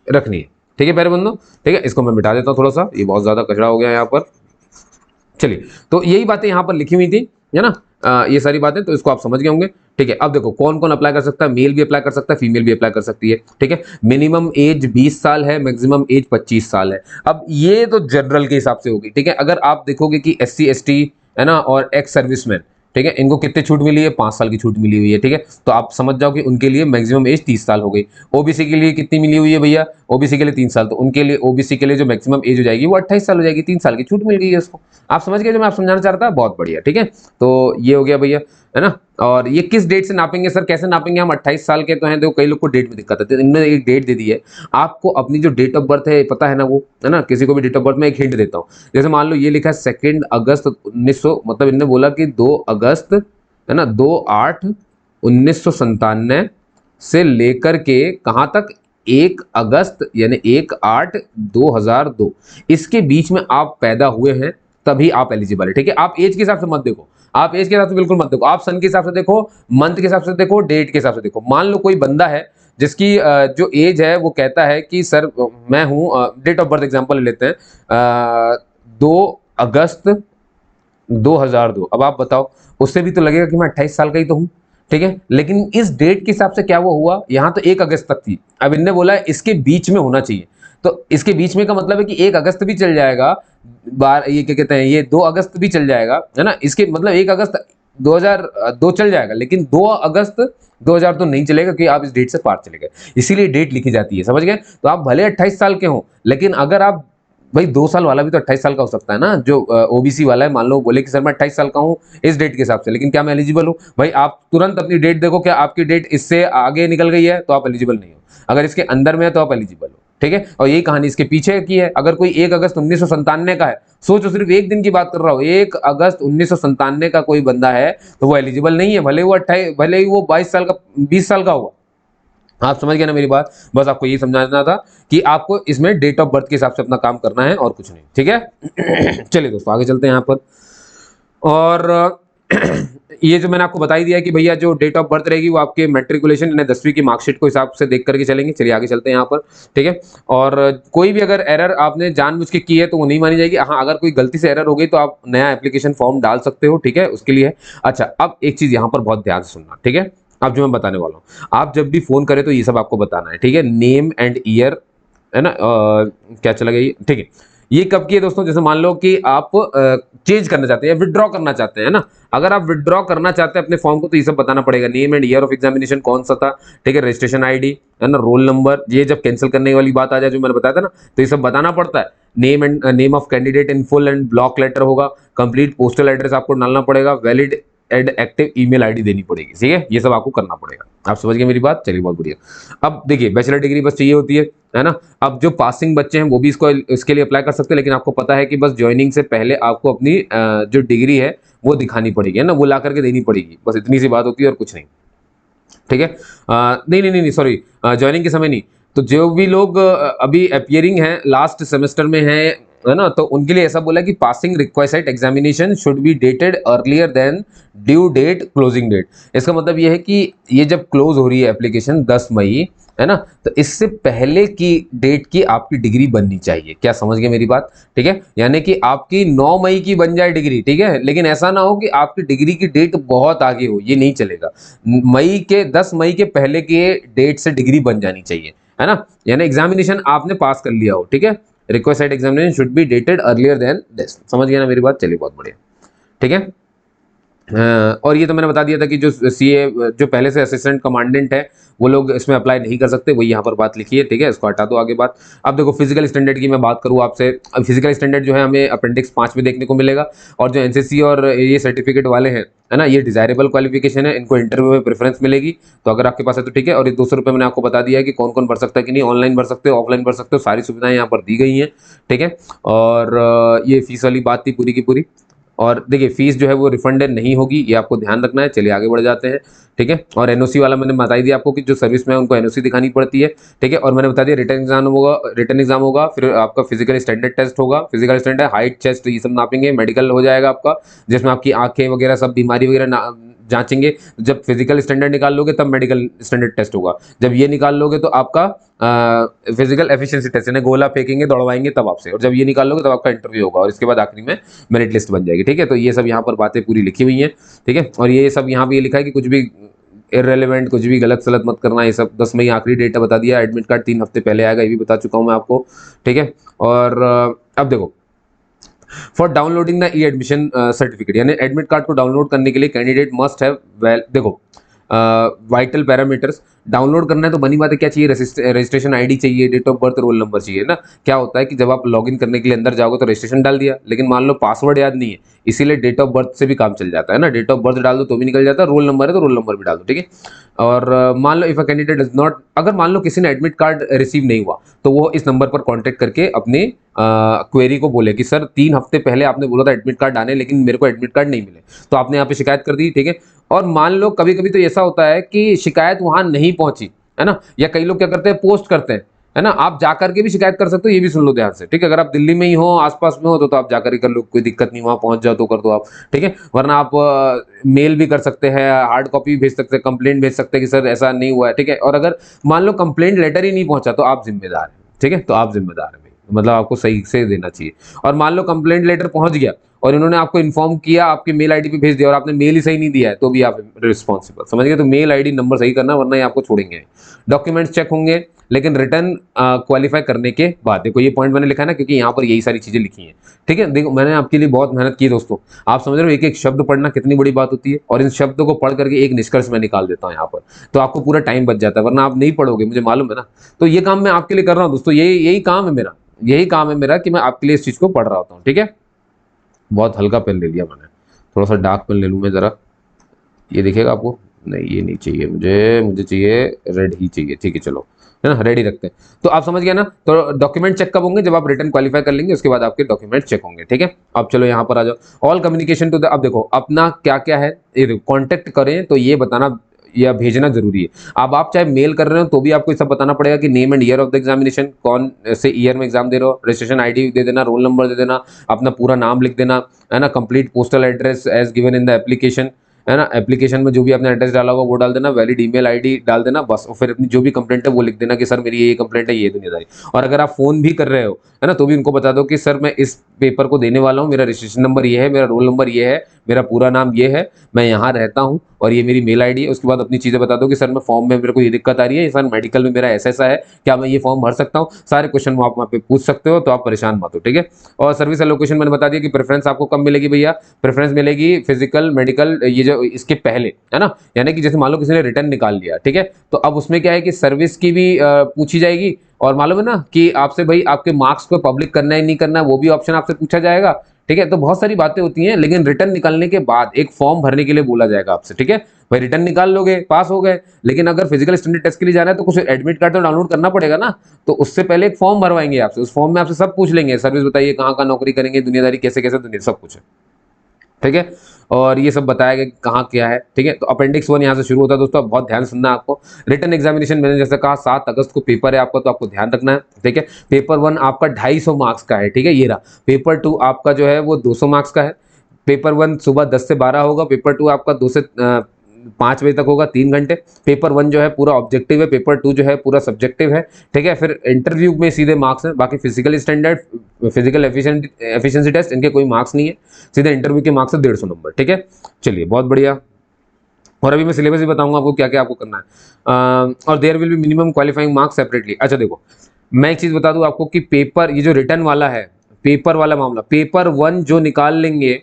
रखनी है, ठीक है प्यारे बंदो, ठीक है। इसको मैं मिटा देता हूँ थोड़ा सा, ये बहुत ज्यादा कचरा हो गया यहाँ पर। चलिए, तो यही बातें यहाँ पर लिखी हुई थी, है ना, ये सारी बातें, तो इसको आप समझ गए होंगे, ठीक है। अब देखो कौन कौन अप्लाई कर सकता है, मेल भी अप्लाई कर सकता है, फीमेल भी अप्लाई कर सकती है, ठीक है। मिनिमम एज 20 साल है, मैक्सिमम एज 25 साल है। अब ये तो जनरल के हिसाब से होगी, ठीक है। अगर आप देखोगे कि SC ST, है ना, और एक्स सर्विसमैन, ठीक है, इनको कितनी छूट मिली है, 5 साल की छूट मिली हुई है, ठीक है। तो आप समझ जाओ कि उनके लिए मैक्सिमम एज 30 साल हो गई। ओबीसी के लिए कितनी मिली हुई है भैया, ओबीसी के लिए 3 साल, तो उनके लिए ओबीसी के लिए जो मैक्सिमम एज हो जाएगी वो 28 साल हो जाएगी, 3 साल की छूट मिल गई है उसको। आप समझ गए जो मैं आप समझाना चाह रहा था, बहुत बढ़िया, ठीक है। तो ये हो गया भैया, है ना। और ये किस डेट से नापेंगे सर, कैसे नापेंगे हम, 28 साल के तो हैं, देखो कई लोग को डेट में दिक्कत है, तो इनमें एक डेट दे दी है आपको, अपनी जो डेट ऑफ बर्थ है पता है ना, वो है ना, किसी को भी डेट ऑफ बर्थ में एक हिंट देता हूँ। जैसे मान लो ये लिखा है 2 अगस्त 1900, मतलब इनने बोला कि 2 अगस्त, है ना, 2/8/1997 से लेकर के कहाँ तक, 1 अगस्त यानी 1/8/2002, इसके बीच में आप पैदा हुए हैं, तभी आप एलिजिबल है, ठीक है। आप एज के हिसाब से मत देखो, आप एज के हिसाब से बिल्कुल मत देखो, आप सन के हिसाब से देखो, मंथ के हिसाब से देखो, डेट के हिसाब से देखो। मान लो कोई बंदा है जिसकी जो एज है वो कहता है कि सर मैं हूँ, डेट ऑफ बर्थ एग्जांपल ले लेते हैं, 2 अगस्त 2002। अब आप बताओ, उससे भी तो लगेगा कि मैं 28 साल का ही तो हूँ, ठीक है। लेकिन इस डेट के हिसाब से क्या वो हुआ, यहाँ तो 1 अगस्त तक थी, अब इनने बोला है इसके बीच में होना चाहिए, तो इसके बीच में का मतलब है कि 1 अगस्त भी चल जाएगा, ये क्या कहते हैं, ये 2 अगस्त भी चल जाएगा, है ना। इसके मतलब 1 अगस्त 2002 चल जाएगा, लेकिन 2 अगस्त 2000 तो नहीं चलेगा, क्योंकि आप इस डेट से पार चले गए, इसीलिए डेट लिखी जाती है, समझ गए। तो आप भले 28 साल के हो, लेकिन अगर आप, भाई 2 साल वाला भी तो 28 साल का हो सकता है ना, जो ओबीसी वाला है, मान लो बोले कि सर मैं 28 साल का हूँ इस डेट के हिसाब से, लेकिन क्या मैं एलिजिबल हूँ, भाई आप तुरंत अपनी डेट देखो, क्या आपकी डेट इससे आगे निकल गई है तो आप एलिजिबल नहीं हो, अगर इसके अंदर में है तो आप एलिजिबल हो, ठीक है। और यही कहानी इसके पीछे की है। अगर कोई 1 अगस्त 1997 का है, सोचो सिर्फ एक दिन की बात कर रहा हूँ, 1 अगस्त 1997 का कोई बंदा है तो वो एलिजिबल नहीं है, भले ही वो 22 साल का, 20 साल का हुआ। आप समझ गए ना मेरी बात, बस आपको ये समझाना था कि आपको इसमें डेट ऑफ बर्थ के हिसाब से अपना काम करना है और कुछ नहीं, ठीक है। चलिए दोस्तों आगे चलते हैं यहाँ पर। और ये जो मैंने आपको बता ही दिया कि भैया जो डेट ऑफ बर्थ रहेगी वो आपके मैट्रिकुलेशन यानी 10वीं की मार्कशीट को हिसाब से देख करके चलेंगे। चलिए आगे चलते हैं यहाँ पर, ठीक है। और कोई भी अगर एरर आपने जानबूझ के की है तो वो नहीं मानी जाएगी। हाँ, अगर कोई गलती से एरर हो गई तो आप नया एप्लीकेशन फॉर्म डाल सकते हो, ठीक है, उसके लिए। अच्छा, अब एक चीज यहाँ पर बहुत ध्यान से सुनना, ठीक है। अब जो मैं बताने वाला हूँ, आप जब भी फोन करें तो ये सब आपको बताना है, ठीक है। नेम एंड ईयर, है ना, क्या चला गया, ठीक है। ये कब की है दोस्तों, जैसे मान लो कि आप चेंज करना चाहते हैं, विड्रॉ करना चाहते हैं, ना। अगर आप विड्रॉ करना चाहते हैं अपने फॉर्म को तो ये सब बताना पड़ेगा, name and year of examination कौन सा था, ठीक है, रजिस्ट्रेशन आईडी, है ना, रोल नंबर। ये जब कैंसिल करने वाली बात आ जाए जो मैंने बताया था ना, तो ये सब बताना पड़ता है। Name of candidate in full and block letter होगा, कंप्लीट पोस्टल एड्रेस आपको डालना पड़ेगा, valid and active email ID देनी पड़ेगी, ठीक है, ये सब आपको करना पड़ेगा। आप समझ गए मेरी बात, चलिए बहुत बढ़िया। अब देखिए बैचलर डिग्री बस चाहिए होती है ना। अब जो पासिंग बच्चे हैं वो भी इसके लिए अप्लाई कर सकते हैं, लेकिन आपको पता है कि बस ज्वाइनिंग से पहले आपको अपनी जो डिग्री है वो दिखानी पड़ेगी, है ना, वो ला करके देनी पड़ेगी, बस इतनी सी बात होती है और कुछ नहीं। ठीक है। नहीं नहीं नहीं सॉरी, ज्वाइनिंग के समय नहीं। तो जो भी लोग अभी अपियरिंग है, लास्ट सेमेस्टर में है ना, तो उनके लिए ऐसा बोला कि passing request examination should be dated earlier than due date closing date. इसका मतलब ये है कि ये जब क्लोज हो रही है एप्लीकेशन 10 मई, है ना, तो इससे पहले की डेट की आपकी डिग्री बननी चाहिए। क्या समझ गए मेरी बात? ठीक है, यानी कि आपकी 9 मई की बन जाए डिग्री, ठीक है, लेकिन ऐसा ना हो कि आपकी डिग्री की डेट बहुत आगे हो, ये नहीं चलेगा। मई के 10 मई के पहले के डेट से डिग्री बन जानी चाहिए, है ना, यानी एग्जामिनेशन आपने पास कर लिया हो। ठीक है, request examination should be dated earlier than this. समझ गया ना मेरी बात? चलिए बहुत बढ़िया। ठीक है। और ये तो मैंने बता दिया था कि जो सीए जो पहले से असिस्टेंट कमांडेंट है वो लोग इसमें अप्लाई नहीं कर सकते, वही यहाँ पर बात लिखी है। ठीक है, इसको हटा दो आगे बात। अब देखो फिजिकल स्टैंडर्ड की मैं बात करूँ आपसे। अब फिजिकल स्टैंडर्ड जो है हमें अपेंडिक्स 5 में देखने को मिलेगा, और जो एनसीसी और ये सर्टिफिकेट वाले हैं, है ना, ये डिजायरेबल क्वालिफिकेशन है, इनको इंटरव्यू में प्रेफरेंस मिलेगी। तो अगर आपके पास है तो ठीक है। और ये 200 रुपये मैंने आपको बता दिया है कि कौन कौन भर सकता है कि नहीं, ऑनलाइन भर सकते हो, ऑफलाइन भर सकते हो, सारी सुविधाएं यहाँ पर दी गई हैं। ठीक है, और ये फीस वाली बात थी पूरी की पूरी। और देखिए फीस जो है वो रिफंडेड नहीं होगी, ये आपको ध्यान रखना है। चलिए आगे बढ़ जाते हैं। ठीक है, और एनओसी वाला मैंने बता ही दिया आपको कि जो सर्विस में है उनको एनओसी दिखानी पड़ती है। ठीक है, और मैंने बता दिया रिटर्न एग्जाम होगा, फिर आपका फिजिकल स्टैंडर्ड टेस्ट होगा। फिजिकल स्टैंडर्ड हाइट चेस्ट ये सब नापेंगे, मेडिकल हो जाएगा आपका, जिसमें आपकी आंखें वगैरह सब बीमारी वगैरह जांचेंगे। जब फिजिकल स्टैंडर्ड निकाल लोगे तब मेडिकल स्टैंडर्ड टेस्ट होगा। जब ये निकाल लोगे तो आपका फिजिकल एफिशिएंसी टेस्ट, यानी गोला फेंकेंगे दौड़वाएंगे तब आपसे, और जब ये निकाल लोगे तब आपका इंटरव्यू होगा, और इसके बाद आखिरी में मेरिट लिस्ट बन जाएगी। ठीक है, तो ये सब यहाँ पर बातें पूरी लिखी हुई हैं। ठीक है, और ये सब यहाँ पे ये लिखा है कि कुछ भी इररेलेवेंट, कुछ भी गलत सलत मत करना। ये सब 10 मई आखिरी डेट बता दिया। एडमिट कार्ड 3 हफ्ते पहले आएगा, ये भी बता चुका हूँ मैं आपको। ठीक है, और अब देखो for downloading the e admission certificate, यानी एडमिट कार्ड को डाउनलोड करने के लिए कैंडिडेट मस्ट हैव देखो वाइटल पैरामीटर्स डाउनलोड करना है तो बनी बात है क्या चाहिए, रजिस्ट्रेशन आईडी चाहिए, date of birth, roll number चाहिए ना। क्या होता है कि जब आप लॉगिन करने के लिए अंदर जाओगे तो रजिस्ट्रेशन डाल दिया, लेकिन मान लो पासवर्ड याद नहीं है, इसीलिए डेट ऑफ बर्थ से भी काम चल जाता है ना। डेट ऑफ बर्थ डाल दो तो भी निकल जाता है, रोल नंबर है तो रोल नंबर भी डाल दो। ठीक है, और मान लो if a candidate does not, अगर मान लो किसी ने एडमिट कार्ड रिसीव नहीं हुआ तो वो इस नंबर पर कॉन्टेक्ट करके अपनी क्वेरी को बोले कि सर 3 हफ्ते पहले आपने बोला था एडमिट कार्ड आने, लेकिन मेरे को एडमिट कार्ड नहीं मिले, तो आपने यहाँ पे शिकायत कर दी। ठीक है, और मान लो कभी कभी तो ऐसा होता है कि शिकायत वहां नहीं पहुंची, है ना, या कई लोग क्या करते हैं पोस्ट करते हैं, है ना, आप जाकर के भी शिकायत कर सकते हो, ये भी सुन लो ध्यान से। ठीक है, अगर आप दिल्ली में ही हो, आसपास में हो, तो आप जाकर ही कर लो, कोई दिक्कत नहीं, वहां पहुंच जाओ तो कर दो आप। ठीक है, वरना आप मेल भी कर सकते हैं, हार्ड कॉपी भेज सकते हैं, कंप्लेंट भेज सकते हैं कि सर ऐसा नहीं हुआ है। ठीक है, और अगर मान लो कंप्लेंट लेटर ही नहीं पहुंचा तो आप जिम्मेदार हैं। ठीक है, तो आप जिम्मेदार हैं भाई, मतलब आपको सही से देना चाहिए। और मान लो कंप्लेंट लेटर पहुंच गया और इन्होंने आपको इन्फॉर्म किया, आपके मेल आईडी पे भेज दिया और आपने मेल ही सही नहीं दिया है, तो भी आप रिस्पॉन्सिबल, समझ गए? तो मेल आईडी नंबर सही करना, वरना ये आपको छोड़ेंगे। डॉक्यूमेंट्स चेक होंगे, लेकिन रिटर्न क्वालिफाई करने के बाद। देखो ये पॉइंट मैंने लिखा है ना, क्योंकि यहाँ पर यही सारी चीजें लिखी हैं। ठीक है, देखो मैंने आपके लिए बहुत मेहनत की दोस्तों, आप समझ रहे हो एक एक शब्द पढ़ना कितनी बड़ी बात होती है, और इन शब्दों को पढ़ करके एक निष्कर्ष मैं निकाल देता हूँ यहाँ पर, तो आपको पूरा टाइम बच जाता है, वरना आप नहीं पढ़ोगे, मुझे मालूम है ना। तो ये काम मैं आपके लिए कर रहा हूँ दोस्तों, यही काम है मेरा, यही काम है मेरा कि मैं आपके लिए इस चीज को पढ़ रहा होता हूँ। ठीक है, बहुत हल्का पेन ले लिया मैंने, थोड़ा सा डार्क पेन ले लूँ मैं जरा, ये दिखेगा आपको? नहीं ये नहीं चाहिए मुझे, मुझे चाहिए रेड ही चाहिए। ठीक है चलो, है ना, रेडी रखते हैं। तो आप समझ गया ना। तो डॉक्यूमेंट चेक कब होंगे? जब आप रिटर्न क्वालिफाई कर लेंगे उसके बाद आपके डॉक्यूमेंट चेक होंगे। ठीक है, अब चलो यहाँ पर आ जाओ। ऑल कम्युनिकेशन टू द, अब देखो अपना क्या क्या है, कॉन्टेक्ट करें तो ये बताना या भेजना जरूरी है। अब आप चाहे मेल कर रहे हो तो भी आपको ये सब बताना पड़ेगा कि name and year of the examination, कौन से ईयर में एग्जाम दे रहे हो, रजिस्ट्रेशन आईडी दे देना, रोल नंबर दे देना, अपना पूरा नाम लिख देना, है ना, complete postal address as given in the application, है ना, एप्लीकेशन में जो भी आपने एड्रेस डाला होगा वो डाल देना, वैलिड ईमेल आईडी डाल देना बस, और फिर अपनी जो भी कंप्लेंट है वो लिख देना कि सर मेरी ये कंप्लेंट है, ये दुनियादारी। और अगर आप फोन भी कर रहे हो, है ना, तो भी उनको बता दो कि सर मैं इस पेपर को देने वाला हूँ, मेरा रजिस्ट्रेशन नंबर ये है, मेरा रोल नंबर ये है, मेरा पूरा नाम ये है, मैं यहाँ रहता हूँ और ये मेरी मेल आईडी है। उसके बाद अपनी चीज़ें बता दो कि सर मैं फॉर्म में मेरे को ये दिक्कत आ रही है, सर मेडिकल में मेरा ऐसा ऐसा है, क्या मैं ये फॉर्म भर सकता हूँ? सारे क्वेश्चन आप वहाँ पे पूछ सकते हो, तो आप परेशान मत हो। ठीक है, और सर्विस एलोकेशन मैंने बता दिया कि प्रेफरेंस आपको कब मिलेगी भैया, प्रेफरेंस मिलेगी फिजिकल मेडिकल ये जो इसके पहले, है ना, यानी कि जैसे मान लो किसी ने रिटर्न निकाल लिया, ठीक है, तो अब उसमें क्या है कि सर्विस की भी पूछी जाएगी, और मालूम है ना कि आपसे भाई आपके मार्क्स को पब्लिक करना है नहीं करना है वो भी ऑप्शन आपसे पूछा जाएगा। ठीक है। तो बहुत सारी बातें होती हैं, लेकिन रिटर्न निकालने के बाद एक फॉर्म भरने के लिए बोला जाएगा आपसे, ठीक है। भाई रिटर्न निकाल लोगे, पास हो गए, लेकिन अगर फिजिकल स्टैंडर्ड टेस्ट के लिए जाना है तो कुछ एडमिट कार्ड तो डाउनलोड करना पड़ेगा ना। तो उससे पहले एक फॉर्म भरवाएंगे आपसे, उस फॉर्म में आपसे सब पूछ लेंगे, सर्विस बताइए, कहाँ कहाँ नौकरी करेंगे, दुनियादारी कैसे कैसे दुनिया, सब कुछ है, ठीक है। और ये सब बताया गया कि कहाँ क्या है, ठीक है। तो अपेंडिक्स 1 यहाँ से शुरू होता है दोस्तों, बहुत ध्यान सुनना है आपको। रिटन एग्जामिनेशन मैंने जैसे कहा 7 अगस्त को पेपर है आपका, तो आपको ध्यान रखना है, ठीक है। पेपर 1 आपका 250 मार्क्स का है, ठीक है, ये रहा। पेपर 2 आपका जो है वो 200 मार्क्स का है। पेपर 1 सुबह 10 से 12 होगा, पेपर 2 आपका 2 से 5 बजे तक होगा, 3 घंटे। पेपर 1 जो है पूरा ऑब्जेक्टिव है, पेपर 2 जो है पूरा सब्जेक्टिव है, ठीक है। फिर इंटरव्यू में सीधे मार्क्स हैं, बाकी physical standard, physical efficiency test, इनके कोई मार्क्स नहीं है, सीधे इंटरव्यू के मार्क्स है 150 नंबर, ठीक है। चलिए बहुत बढ़िया। और अभी मैं सिलेबस भी बताऊंगा आपको क्या क्या आपको करना है। और there will be minimum qualifying marks separately. अच्छा देखो, मैं एक चीज बता दूं आपको कि पेपर, ये जो रिटर्न वाला है, पेपर वाला मामला, पेपर 1 जो निकाल लेंगे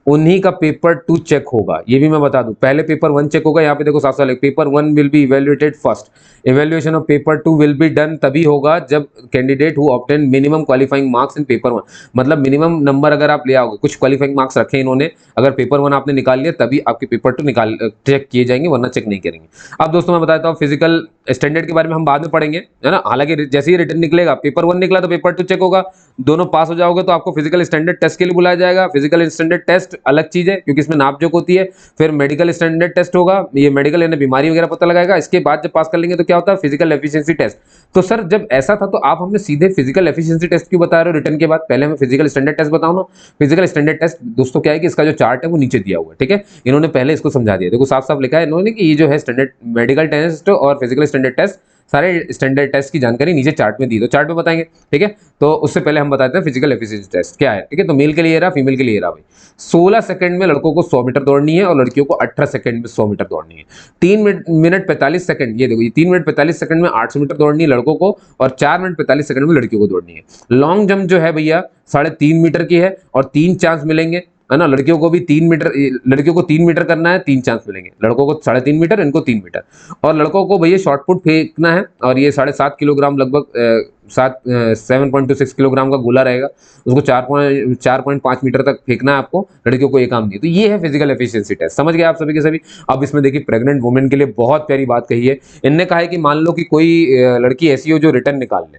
उन्हीं का पेपर 2 चेक होगा, ये भी मैं बता दूं। पहले पेपर 1 चेक होगा, यहाँ पे देखो साफ साफ लिखा, paper 1 will be evaluated first, evaluation of paper 2 will be done तभी होगा जब candidate who obtain minimum qualifying marks in paper 1, मतलब मिनिमम नंबर अगर आप ले आओगे, कुछ क्वालिफाइंग मार्क्स रखे इन्होंने, अगर पेपर 1 आपने निकाल लिया तभी आपके पेपर 2 निकाल चेक किए जाएंगे, वरना चेक नहीं करेंगे। अब दोस्तों मैं बताता हूँ फिजिकल स्टैंडर्ड के बारे में हम बाद में पढ़ेंगे, है ना। हालांकि जैसे ही रिटर्न निकलेगा, पेपर 1 निकला तो पेपर 2 चेक होगा, दोनों पास हो जाओगे तो आपको फिजिकल स्टैंडर्ड टेस्ट के लिए बुलाया जाएगा। फिजिकल स्टैंडर्ड टेस्ट अलग चीज है क्योंकि इसमें नाप जोक होती है। फिर मेडिकल स्टैंडर्ड टेस्ट होगा, ये मेडिकल यानी बीमारी वगैरह पता लगाएगा। इसके बाद जब पास कर लेंगे तो क्या होता है, फिजिकल एफिशिएंसी टेस्ट। तो सर जब ऐसा था तो आप हमें सीधे फिजिकल एफिशिएंसी टेस्ट क्यों बता रहे हो रिटर्न के बाद, पहले हमें फिजिकल स्टैंडर्ड टेस्ट बताओ ना। फिजिकल स्टैंडर्ड टेस्ट दोस्तों क्या है कि इसका जो चार्ट है वो नीचे दिया हुआ है, ठीक है। इन्होंने पहले इसको समझा दिया, देखो साफ साफ लिखा है इन्होंने कि ये जो है स्टैंडर्ड मेडिकल टेस्ट और फिजिकल स्टैंडर्ड टेस्ट, सारे स्टैंडर्ड टेस्ट की जानकारी नीचे चार्ट में दी, तो चार्ट में बताएंगे, ठीक है। तो उससे पहले हम बताते हैं फिजिकल एफिशिएंसी टेस्ट क्या है, ठीक है। तो मेल के लिए रहा, फीमेल के लिए रहा भाई। 16 सेकंड में लड़कों को 100 मीटर दौड़नी है और लड़कियों को 18 सेकंड में 100 मीटर दौड़नी है। 3 मिनट 45 सेकंड, ये देखो, ये 3 मिनट 45 सेकंड में 800 मीटर दौड़नी है लड़कों को, और 4 मिनट 45 सेकंड में लड़कियों को दौड़नी है। लॉन्ग जंप जो है भैया 3.5 मीटर की है और 3 चांस मिलेंगे, है ना। लड़कियों को भी 3 मीटर, लड़कियों को 3 मीटर करना है, 3 चांस मिलेंगे। लड़कों को 3.5 मीटर, इनको 3 मीटर। और लड़कों को भैया शॉर्ट पुट फेंकना है, और ये 7.5 किलोग्राम लगभग 7.26 किलोग्राम का गोला रहेगा, उसको 4.5 मीटर तक फेंकना है आपको। लड़कियों को ये काम दिया। तो ये है फिजिकल एफिशिएंसी टेस्ट, समझ गए आप सभी के सभी। अब इसमें देखिए प्रेग्नेंट वुमेन के लिए बहुत प्यारी बात कही है। इनने कहा है कि मान लो कि कोई लड़की ऐसी हो जो रिटर्न निकाल ले,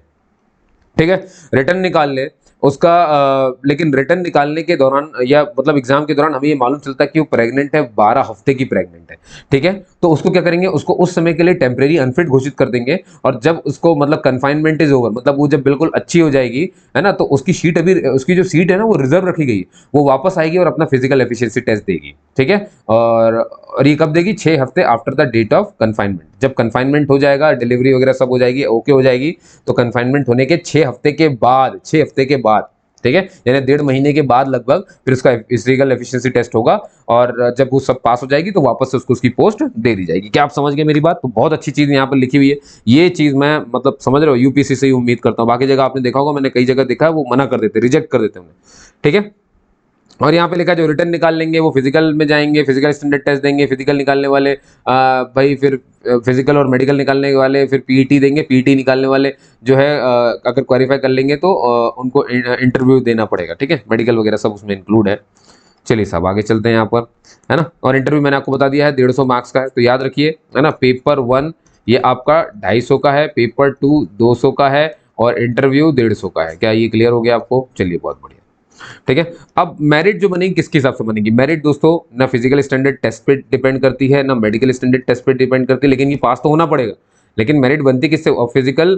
ठीक है, रिटर्न निकाल ले उसका, लेकिन रिटर्न निकालने के दौरान या मतलब एग्जाम के दौरान हमें ये मालूम चलता है कि वो प्रेग्नेंट है, 12 हफ्ते की प्रेग्नेंट है, ठीक है। तो उसको क्या करेंगे, उसको उस समय के लिए टेम्परेरी अनफिट घोषित कर देंगे, और जब उसको मतलब कन्फाइनमेंट इज ओवर, मतलब वो जब बिल्कुल अच्छी हो जाएगी, है ना, तो उसकी सीट, अभी उसकी जो सीट है ना वो रिजर्व रखी गई, वो वापस आएगी और अपना फिजिकल एफिशिएंसी टेस्ट देगी, ठीक है। और ये कब देगी, 6 हफ्ते after the date of confinement. जब कन्फाइनमेंट हो जाएगा, डिलीवरी वगैरह सब हो जाएगी, ओके हो जाएगी, तो कन्फाइनमेंट होने के 6 हफ्ते के बाद, 6 हफ्ते के बाद, ठीक है, यानी 1.5 महीने के बाद लगभग फिर उसका फिजिकल एफिशिएंसी टेस्ट होगा, और जब वो सब पास हो जाएगी तो वापस से उसको उसकी पोस्ट दे दी जाएगी। क्या आप समझ गए मेरी बात? तो बहुत अच्छी चीज यहाँ पर लिखी हुई है, ये चीज मैं मतलब समझ रहे हो, यूपीएससी से ही उम्मीद करता हूँ। बाकी जगह आपने देखा होगा, मैंने कई जगह देखा है वो मना कर देते, रिजेक्ट कर देते उन्हें, ठीक है। और यहाँ पे लिखा है जो रिटर्न निकाल लेंगे वो फिजिकल में जाएंगे, फिजिकल स्टैंडर्ड टेस्ट देंगे, फिजिकल निकालने वाले भाई फिर फिजिकल और मेडिकल निकालने वाले फिर पीईटी देंगे, पीईटी निकालने वाले जो है अगर क्वालिफाई कर लेंगे तो उनको इंटरव्यू देना पड़ेगा, ठीक है। मेडिकल वगैरह सब उसमें इंक्लूड है। चलिए साहब आगे चलते हैं यहाँ पर, है ना। और इंटरव्यू मैंने आपको बता दिया है 150 मार्क्स का है, तो याद रखिए, है ना। पेपर 1 ये आपका 250 का है, पेपर 2 200 का है, और इंटरव्यू 150 का है। क्या ये क्लियर हो गया आपको? चलिए बहुत बढ़िया, ठीक है। अब मेरिट जो बनेगी किसके हिसाब से बनेगी? मेरिट दोस्तों ना फिजिकल स्टैंडर्ड टेस्ट पे डिपेंड करती है, ना मेडिकल स्टैंडर्ड टेस्ट पे डिपेंड करती है, लेकिन ये पास तो होना पड़ेगा। लेकिन मेरिट बनती किससे? और फिजिकल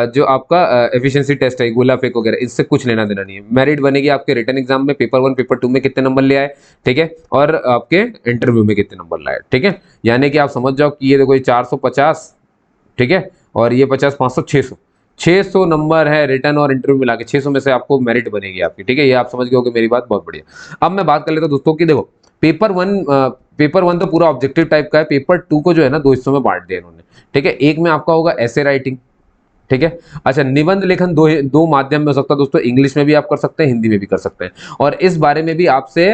जो आपका एफिशिएंसी टेस्ट है, गोला फेंक वगैरह, इससे कुछ लेना देना नहीं है। मेरिट बनेगी आपके रिटन एग्जाम में, पेपर 1 पेपर 2 में कितने नंबर ले आए, ठीक है, और आपके इंटरव्यू में कितने नंबर लाए, ठीक है। यानी कि आप समझ जाओ कि ये देखो ये 450, ठीक है, और ये 50 500 600 नंबर है रिटर्न और इंटरव्यू मिला के, 600 में से आपको मेरिट बनेगी आपकी, ठीक है। ये आप समझ गए होगे मेरी बात, बहुत बढ़िया। अब मैं बात कर लेता हूं दोस्तों कि देखो पेपर वन तो पूरा ऑब्जेक्टिव टाइप का है, पेपर 2 को जो है ना 2 हिस्सों में बांट दिया इन्होंने, ठीक है। एक में आपका होगा ऐसे राइटिंग, ठीक है। अच्छा, निबंध लेखन दो माध्यम में हो सकता है दोस्तों, इंग्लिश में भी आप कर सकते हैं, हिंदी में भी कर सकते हैं। और इस बारे में भी आपसे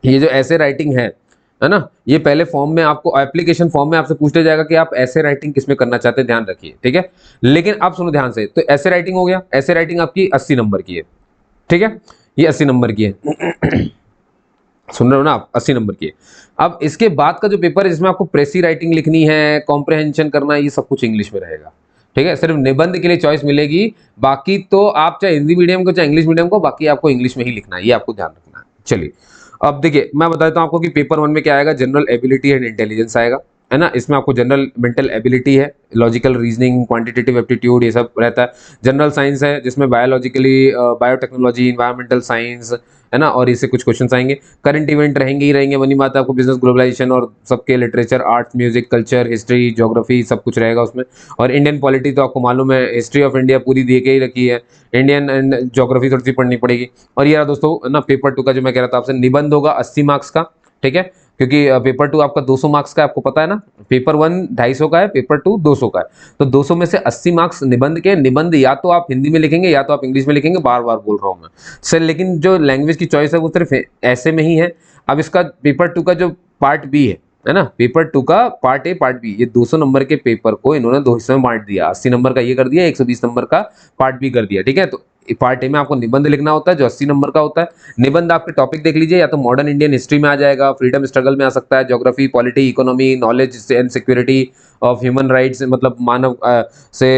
ये जो ऐसे राइटिंग है ना, ये पहले फॉर्म में आपको, एप्लीकेशन फॉर्म में आपसे पूछा जाएगा कि आप ऐसे राइटिंग किसमें करना चाहते हैं, ध्यान रखिए, ठीक है। लेकिन आप सुनो ध्यान से, तो ऐसे राइटिंग हो गया, ऐसे राइटिंग आपकी 80 नंबर की है, ठीक है। ये 80 नंबर की है। सुन रहे हो ना आप, 80 नंबर की है। अब इसके बाद का जो पेपर है जिसमें आपको प्रेसी राइटिंग लिखनी है, कॉम्प्रहेंशन करना है, ये सब कुछ इंग्लिश में रहेगा। ठीक है, सिर्फ निबंध के लिए चॉइस मिलेगी, बाकी तो आप चाहे हिंदी मीडियम को चाहे इंग्लिश मीडियम को, बाकी आपको इंग्लिश में ही लिखना है, ये आपको ध्यान रखना है। चलिए अब देखिए मैं बता देता हूँ आपको कि पेपर 1 में क्या आएगा, जनरल एबिलिटी एंड इंटेलिजेंस आएगा, है ना। इसमें आपको जनरल मेंटल एबिलिटी है, लॉजिकल रीजनिंग, क्वांटिटेटिव एप्टीट्यूड, ये सब रहता है। जनरल साइंस है जिसमें बायोलॉजिकली, बायोटेक्नोलॉजी, इन्वायरमेंटल साइंस, है ना, और इससे कुछ क्वेश्चंस आएंगे। करंट इवेंट रहेंगे ही रहेंगे, बनी बात है, आपको बिजनेस, ग्लोबलाइजेशन और सबके literature, arts, music, culture, history, geography, सब कुछ रहेगा उसमें। और इंडियन पॉलिटी तो आपको मालूम है, हिस्ट्री ऑफ इंडिया पूरी दे के ही रखी है, इंडियन एंड ज्योग्राफी थोड़ी सी पढ़नी पड़ेगी। और ये रहा दोस्तों ना पेपर 2 का, जो मैं कह रहा था आपसे, निबंध होगा 80 मार्क्स का। ठीक है, क्योंकि पेपर 2 आपका 200 मार्क्स का है, आपको पता है ना। पेपर 1 250 का है, पेपर 2 200 का है, तो 200 में से 80 मार्क्स निबंध के। निबंध या तो आप हिंदी में लिखेंगे या तो आप इंग्लिश में लिखेंगे, बार बार बोल रहा हूँ मैं सर, लेकिन जो लैंग्वेज की चॉइस है वो सिर्फ ऐसे में ही है। अब इसका पेपर 2 का जो पार्ट बी है ना, पेपर 2 का पार्ट ए पार्ट बी, ये 200 नंबर के पेपर को इन्होंने 2 हिस्सों में बांट दिया। 80 नंबर का ये कर दिया, 120 नंबर का पार्ट बी कर दिया। ठीक है, तो पार्ट ए में आपको निबंध लिखना होता है जो 80 नंबर का होता है। निबंध आपके टॉपिक देख लीजिए, या तो मॉडर्न इंडियन हिस्ट्री में आ जाएगा, फ्रीडम स्ट्रगल में आ सकता है, geography, polity, economy, knowledge and security of human rights, मतलब मानव से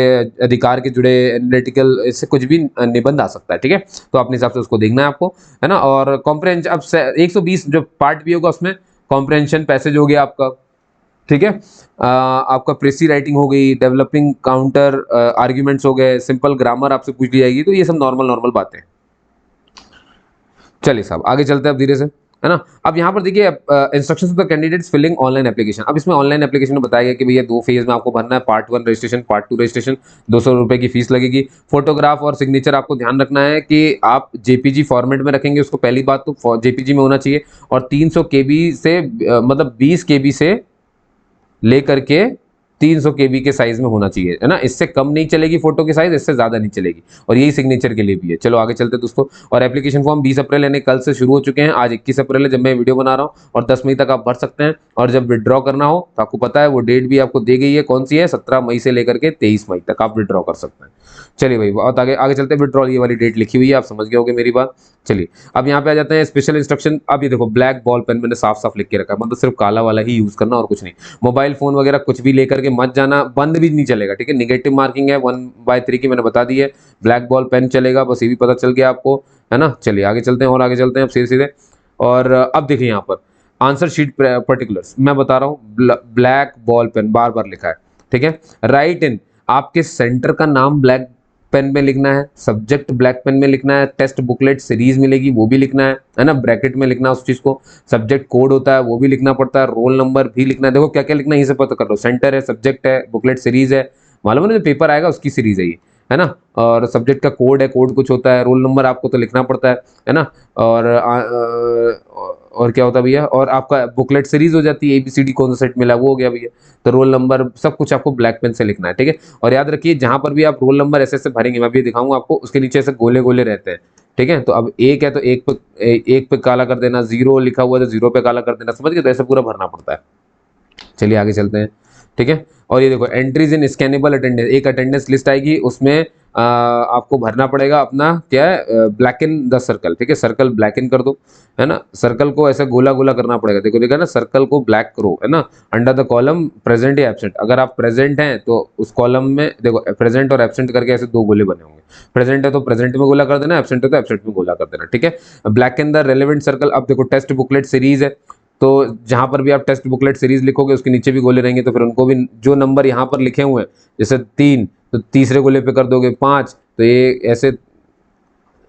अधिकार के जुड़े एनालिटिकल, इससे कुछ भी निबंध आ सकता है। ठीक है, तो अपने हिसाब से उसको देखना है आपको, है ना। और कॉम्प्रहेंशन, अब 120 जो पार्ट बी होगा उसमें कॉम्प्रहेंशन पैसेज हो गया आपका। ठीक है, आपका प्रेसी राइटिंग हो गई, डेवलपिंग काउंटर आर्ग्यूमेंट्स हो गए, सिंपल ग्रामर आपसे पूछ ली जाएगी, तो ये सब नॉर्मल नॉर्मल बातें। चलिए साहब आगे चलते हैं अब धीरे से, है ना। अब यहाँ पर देखिए instructions of the candidates filling online application. अब इसमें ऑनलाइन एप्लीकेशन में बताया गया कि भैया 2 फेज में आपको भरना है, पार्ट 1 रजिस्ट्रेशन, पार्ट 2 रजिस्ट्रेशन, 200 रुपए की फीस लगेगी। फोटोग्राफ और सिग्नेचर आपको ध्यान रखना है कि आप जेपीजी फॉर्मेट में रखेंगे उसको, पहली बात तो जेपीजी में होना चाहिए, और 300 केबी से मतलब 20 केबी से लेकर के 300 केबी के साइज में होना चाहिए, है ना। इससे कम नहीं चलेगी फोटो की साइज, इससे ज्यादा नहीं चलेगी, और यही सिग्नेचर के लिए भी है। चलो आगे चलते हैं दोस्तों। और एप्लीकेशन फॉर्म 20 अप्रैल यानी कल से शुरू हो चुके हैं, आज 21 अप्रैल है जब मैं वीडियो बना रहा हूँ, और 10 मई तक आप भर सकते हैं। और जब विड्रॉ करना हो तो आपको पता है वो डेट भी आपको दी गई है, कौन सी है, 17 मई से लेकर के 23 मई तक आप विड्रॉ कर सकते हैं। चलिए भाई बहुत आगे आगे चलते हैं। विड्रॉल ये वाली डेट लिखी हुई है, आप समझ गए होंगे मेरी बात। चलिए अब यहाँ पे आ जाते हैं स्पेशल इंस्ट्रक्शन। अब ये देखो ब्लैक बॉल पेन मैंने साफ साफ लिख के रखा है, मतलब सिर्फ काला वाला ही यूज करना और कुछ नहीं। मोबाइल फोन वगैरह कुछ भी लेकर के मत जाना, बंद भी नहीं चलेगा। ठीक है, निगेटिव मार्किंग है 1/3 की, मैंने बता दी है। ब्लैक बॉल पेन चलेगा, बस ये भी पता चल गया आपको, है ना। चलिए आगे चलते हैं, और आगे चलते हैं अब सीधे सीधे। और अब देखिए यहाँ पर आंसर शीट पर्टिकुलर्स मैं बता रहा हूँ, ब्लैक बॉल पेन बार बार लिखा है। ठीक है, राइट इन, आपके सेंटर का नाम ब्लैक पेन में लिखना है, सब्जेक्ट ब्लैक पेन में लिखना है, टेस्ट बुकलेट सीरीज मिलेगी वो भी लिखना है ना, ब्रैकेट में लिखना है उस चीज को। सब्जेक्ट कोड होता है वो भी लिखना पड़ता है, रोल नंबर भी लिखना है। देखो क्या क्या लिखना है, इसे पता कर लो। सेंटर है, सब्जेक्ट है, बुकलेट सीरीज है, मालूम है ना, जो पेपर आएगा उसकी सीरीज है ये, है ना। और सब्जेक्ट का कोड है, कोड कुछ होता है, रोल नंबर आपको तो लिखना पड़ता है ना। और क्या होता है भैया, और आपका बुकलेट सीरीज हो जाती है, ABCD कौन सा सेट मिला वो हो गया भैया। तो रोल नंबर सब कुछ आपको ब्लैक पेन से लिखना है। ठीक है, और याद रखिए जहां पर भी आप रोल नंबर ऐसे ऐसे भरेंगे, मैं भी दिखाऊंगा आपको, उसके नीचे ऐसे गोले गोले रहते हैं। ठीक है, तो अब एक है तो एक पे काला कर देना, 0 लिखा हुआ है तो 0 पे काला कर देना, समझ गए। तो ऐसे पूरा भरना पड़ता है। चलिए आगे चलते हैं। ठीक है, और ये देखो एंट्रीज इन स्कैनेबल अटेंडेंस, एक अटेंडेंस लिस्ट आएगी, उसमें आपको भरना पड़ेगा अपना क्या है, ब्लैक इन द सर्कल। ठीक है, सर्कल ब्लैक इन कर दो, है ना। सर्कल को ऐसे गोला गोला करना पड़ेगा, देखो देखा ना, सर्कल को ब्लैक करो, है ना। अंडर द कॉलम प्रेजेंट या एब्सेंट, अगर आप प्रेजेंट हैं तो उस कॉलम में देखो प्रेजेंट और एब्सेंट करके ऐसे 2 गोले बने होंगे। प्रेजेंट है तो प्रेजेंट में गोला कर देना, एब्सेंट है तो एब्सेंट में गोला कर देना। ठीक है, black in the relevant circle. अब देखो टेस्ट बुकलेट सीरीज है, तो जहां पर भी आप टेस्ट बुकलेट सीरीज लिखोगे उसके नीचे भी गोले रहेंगे, तो फिर उनको भी जो नंबर यहाँ पर लिखे हुए हैं, जैसे 3 तो तीसरे गोले पे कर दोगे, 5 तो ये ऐसे,